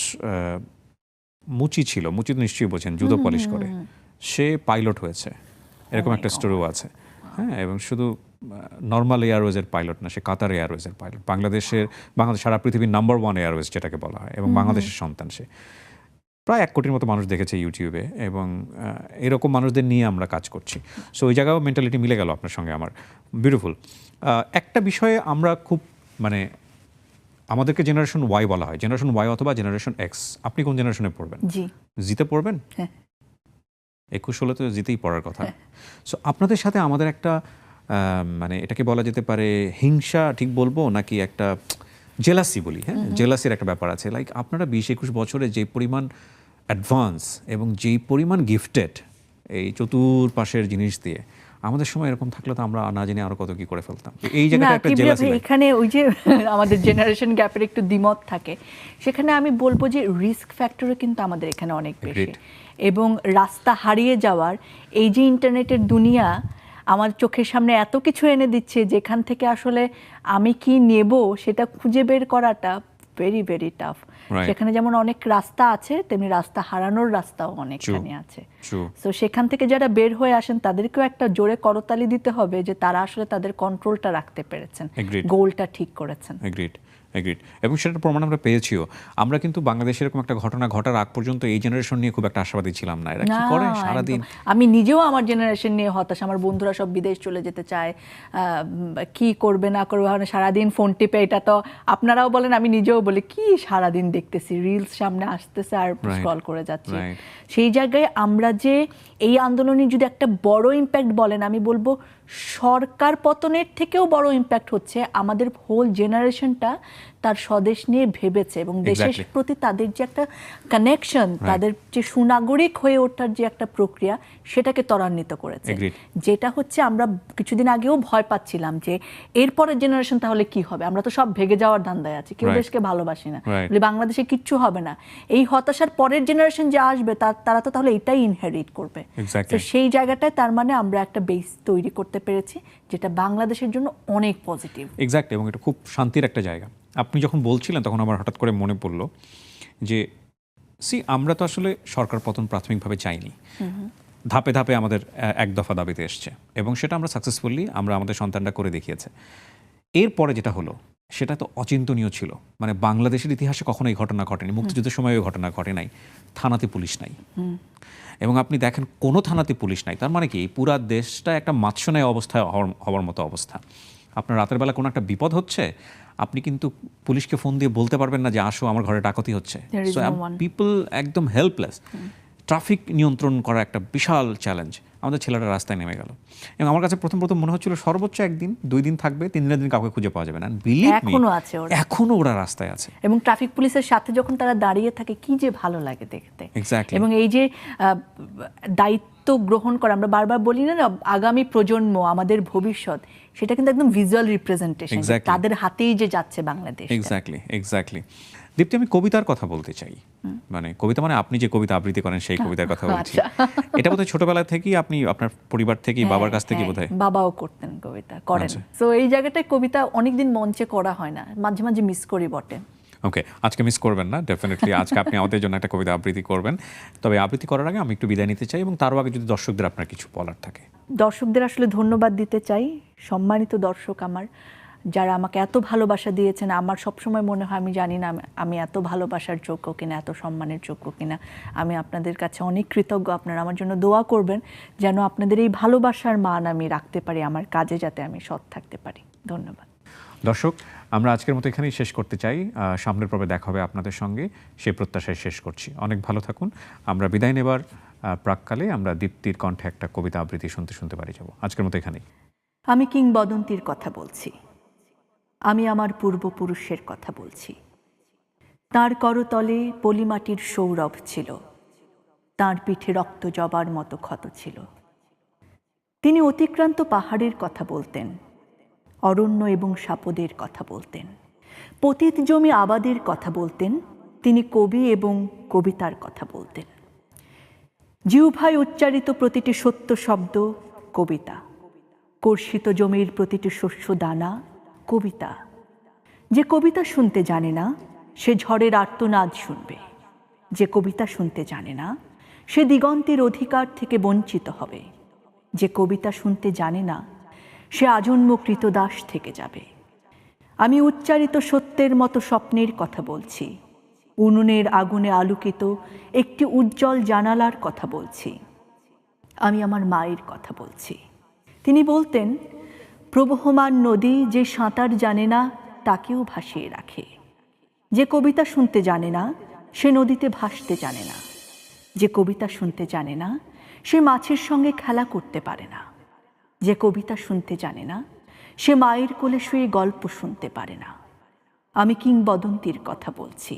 মুচি ছিল, মুচি তো নিশ্চয়ই বোঝেন, জুতো পলিশ করে, সে পাইলট হয়েছে, এরকম my একটা God. স্টোরিও আছে। হ্যাঁ, এবং শুধু নর্মাল এয়ারওয়েজের পাইলট না, সে কাতার এয়ারওয়েজের পাইলট, বাংলাদেশ সারা পৃথিবীর নাম্বার 1 এয়ারওয়েজ যেটাকে বলা হয়, এবং বাংলাদেশের সন্তান সে। প্রায় 1 কোটির মতো মানুষ দেখেছে ইউটিউবে, এবং এরকম মানুষদের নিয়ে আমরা কাজ করছি। সো ওই জায়গাও মেন্টালিটি মিলে গেল আপনার সঙ্গে আমার। বিউটিফুল। একটা বিষয়ে আমরা খুব মানে, আমাদেরকে জেনারেশন ওয়াই বলা হয়, জেনারেশন ওয়াই অথবা জেনারেশন এক্স। আপনি কোন জেনারেশনে পড়বেন? জি। জিতে পড়বেন? হ্যাঁ। 21 হলে তো জিতেই পড়ার কথা। সো আপনাদের সাথে আমাদের একটা মানে এটাকে বলা যেতে পারে হিংসা ঠিক বলবো, নাকি একটা জেলাসি বলি, হ্যাঁ, জেলাসির একটা ব্যাপার আছে। লাইক আপনারা 20-21 বছরে যে পরিমাণ অ্যাডভান্স এবং যেই পরিমাণ গিফটেড এই চতুর্পাশের জিনিস দিয়ে, আমাদের সময় এরকম থাকলে তো আমরা না জেনে আরো কত কি করে ফেলতাম। এই জায়গাটা একটা কিবরিয়া জেলাসি। ভাই, এখানে ওই যে আমাদের জেনারেশন গ্যাপের একটু দ্বিমত থাকে, সেখানে আমি বলবো যে রিস্ক ফ্যাক্টরও কিন্তু আমাদের এখানে অনেক বেশি। Agreed. এবং রাস্তা হারিয়ে যাওয়ার এই যে ইন্টারনেটের দুনিয়া আমার চোখের সামনে এত কিছু এনে দিচ্ছে, যেখান থেকে আসলে আমি কি নেব সেটা খুঁজে বের করাটা ভেরি ভেরি টাফ। Right. সেখানে যেমন অনেক রাস্তা আছে, তেমনি রাস্তা হারানোর রাস্তাও অনেকখানি আছে। True. তো সেখান থেকে যারা বের হয়ে আসেন তাদেরকেও একটা জোরে করতালি দিতে হবে যে তারা আসলে তাদের কন্ট্রোলটা রাখতে পেরেছেন, Agreed. গোলটা ঠিক করেছেন। Agreed, agreed. এবং সেটার প্রমাণ আমরা পেয়েছিও। আমরা কিন্তু বাংলাদেশে এরকম একটা ঘটনা ঘটার আগ পর্যন্ত এই জেনারেশন নিয়ে খুব একটা আশাবাদী ছিলাম না। এরা কি না, করে সারাদিন? একদম। আমি নিজেও আমার জেনারেশন নিয়ে হতাশ। আমার বন্ধুরা সব বিদেশ চলে যেতে চায়, কি করবে না করবে, মানে সারাদিন ফোন টিপে। এটা তো আপনারাও বলেন, আমি নিজেও বলি, কি সারাদিন দেখতেছি রিলস সামনে আসতেছে আর স্ক্রল করে যাচ্ছি। right. সেই জায়গায় আমরা যে এই আন্দোলনে যদি একটা বড় ইম্প্যাক্ট বলেন, আমি বলবো সরকার পতনের থেকেও বড় ইম্প্যাক্ট হচ্ছে আমাদের হোল জেনারেশনটা তার স্বদেশ নিয়ে ভেবেছে, এবং দেশের Exactly. প্রতি তাদের যে একটা কানেকশন, তাদের যে সুনাগরিক হয়ে ওঠার যে একটা প্রক্রিয়া, সেটাকে ত্বরান্বিত করেছে। Agreed. যেটা হচ্ছে আমরা কিছুদিন আগেও ভয় পাচ্ছিলাম যে এরপরের জেনারেশন তাহলে কি হবে, আমরা তো সব ভেগে যাওয়ার ধান্দায় আছি, কেউ Right. দেশকে ভালোবাসি না, Right. বলে বাংলাদেশে কিচ্ছু হবে না। এই হতাশার পরের জেনারেশন যে আসবে তারা তো তাহলে এটাই ইনহেরিট করবে। Exactly. তো সেই জায়গাটায় তার মানে আমরা একটা বেস তৈরি করতে পেরেছি, যেটা বাংলাদেশের জন্য অনেক পজিটিভ। এক্স্যাক্ট, এবং এটা খুব শান্তির একটা জায়গা। আপনি যখন বলছিলেন তখন আমার হঠাৎ করে মনে পড়লো যে আমরা তো আসলে সরকার পতন প্রাথমিকভাবে চাইনি, ধাপে ধাপে আমাদের এক দফা দাবিতে এসছে, এবং সেটা আমরা সাকসেসফুলি আমাদের সন্তানরা করে দেখিয়েছে। এরপরে যেটা হলো সেটা তো অচিন্তনীয় ছিল। মানে বাংলাদেশের ইতিহাসে কখনো এই ঘটনা ঘটেনি, মুক্তিযুদ্ধের সময় ওই ঘটনা ঘটে নাই। থানাতে পুলিশ নাই, এবং আপনি দেখেন কোনো থানাতে পুলিশ নাই, তার মানে কি পুরা দেশটা একটা মাৎস্যন্যায় অবস্থায় হওয়ার মতো অবস্থা। আপনার রাতের বেলা কোনো একটা বিপদ হচ্ছে, আপনি কিন্তু পুলিশকে ফোন দিয়ে বলতে পারবেন না যে আসো আমার ঘরে ডাকাতি হচ্ছে। There is so no one. People একদম হেল্পলেস। ট্রাফিক নিয়ন্ত্রণ করা একটা বিশাল চ্যালেঞ্জ। আমাদের ছেলেরা রাস্তায় নেমে গেল, এবং আমার কাছে প্রথম মনে হচ্ছিল সর্বোচ্চ 1 দিন 2 দিন থাকবে, 3 দিনের দিন কাউকে খুঁজে পাওয়া যাবে না। এখনো আছে ওরা। এখনো ওরা রাস্তায় আছে, এবং ট্রাফিক পুলিশের সাথে যখন তারা দাঁড়িয়ে থাকে, কি যে ভালো লাগে দেখতে। Exactly. এবং এই যে দায়িত্ব গ্রহণ করা, আমরা বারবার বলি না, আগামী প্রজন্ম আমাদের ভবিষ্যৎ, সেটা কিন্তু একদম ভিজুয়াল রিপ্রেজেন্টেশন, Exactly. তাদের হাতেই যে যাচ্ছে বাংলাদেশ। এক্স্যাক্টলি। দীপ্তি, আমি কবিতার কথা বলতে চাই। মানে কবিতা মানে আপনি যে কবিতা আবৃত্তি করেন সেই কবিতার কথা বলছি। এটা বোধহয় ছোটবেলা থেকেই আপনি আপনার পরিবার থেকে, বাবার কাছ থেকে বোধহয়। বাবাও করতেন, কবিতা করেন। আচ্ছা। তো এই জায়গাটায় কবিতা অনেকদিন মঞ্চে করা হয় না, মাঝে মাঝে মিস করি বটে। ওকে, আজকে মিস করবেন না, ডেফিনেটলি আজকে আপনি আমাদের জন্য একটা কবিতা আবৃত্তি করবেন। তবে আবৃত্তি করার আগে আমি একটু বিদায় নিতে চাই, এবং তারও আগে যদি দর্শকদের আপনার কিছু বলার থাকে। দর্শকদের আসলে ধন্যবাদ দিতে চাই। সম্মানিত দর্শক আমার, যারা আমাকে এত ভালোবাসা দিয়েছেন, আমার সবসময় মনে হয় আমি জানি না আমি এত ভালোবাসার যোগ্য কিনা, এত সম্মানের যোগ্য কিনা। আমি আপনাদের কাছে অনেক কৃতজ্ঞ। আপনারা আমার জন্য দোয়া করবেন যেন আপনাদের এই ভালোবাসার মান আমি রাখতে পারি, আমার কাজে যাতে আমি সৎ থাকতে পারি। ধন্যবাদ। দর্শক, আমরা আজকের মতো এখানেই শেষ করতে চাই। সামনের পর্বে দেখা হবে আপনাদের সঙ্গে, সেই প্রত্যাশায় শেষ করছি। অনেক ভালো থাকুন। আমরা বিদায় নেবার প্রাককালে আমরা দীপ্তির কণ্ঠে একটা কবিতা আবৃত্তি শুনতে শুনতে বাড়ি যাব। আজকের মতো এখানেই। আমি কিংবদন্তির কথা বলছি, আমি আমার পূর্বপুরুষের কথা বলছি। তাঁর করতলে পলিমাটির সৌরভ ছিল, তাঁর পিঠে রক্ত জবার মতো ক্ষত ছিল। তিনি অতিক্রান্ত পাহাড়ের কথা বলতেন, অরণ্য এবং সাপদের কথা বলতেন, পতিত জমি আবাদের কথা বলতেন। তিনি কবি এবং কবিতার কথা বলতেন। জিহ্বায় উচ্চারিত প্রতিটি সত্য শব্দ কবিতা, কর্ষিত জমির প্রতিটি শস্য দানা কবিতা। যে কবিতা শুনতে জানে না সে ঝড়ের আর্তনাদ শুনবে, যে কবিতা শুনতে জানে না সে দিগন্তের অধিকার থেকে বঞ্চিত হবে, যে কবিতা শুনতে জানে না সে আজন্ম কৃতদাস থেকে যাবে। আমি উচ্চারিত সত্যের মতো স্বপ্নের কথা বলছি, উনুনের আগুনে আলোকিত একটি উজ্জ্বল জানালার কথা বলছি। আমি আমার মায়ের কথা বলছি। তিনি বলতেন, প্রবহমান নদী যে সাঁতার জানে না তাকেও ভাসিয়ে রাখে। যে কবিতা শুনতে জানে না সে নদীতে ভাসতে জানে না। যে কবিতা শুনতে জানে না সে মাছের সঙ্গে খেলা করতে পারে না। যে কবিতা শুনতে জানে না সে মায়ের কোলে শুয়ে গল্প শুনতে পারে না। আমি কিংবদন্তির কথা বলছি।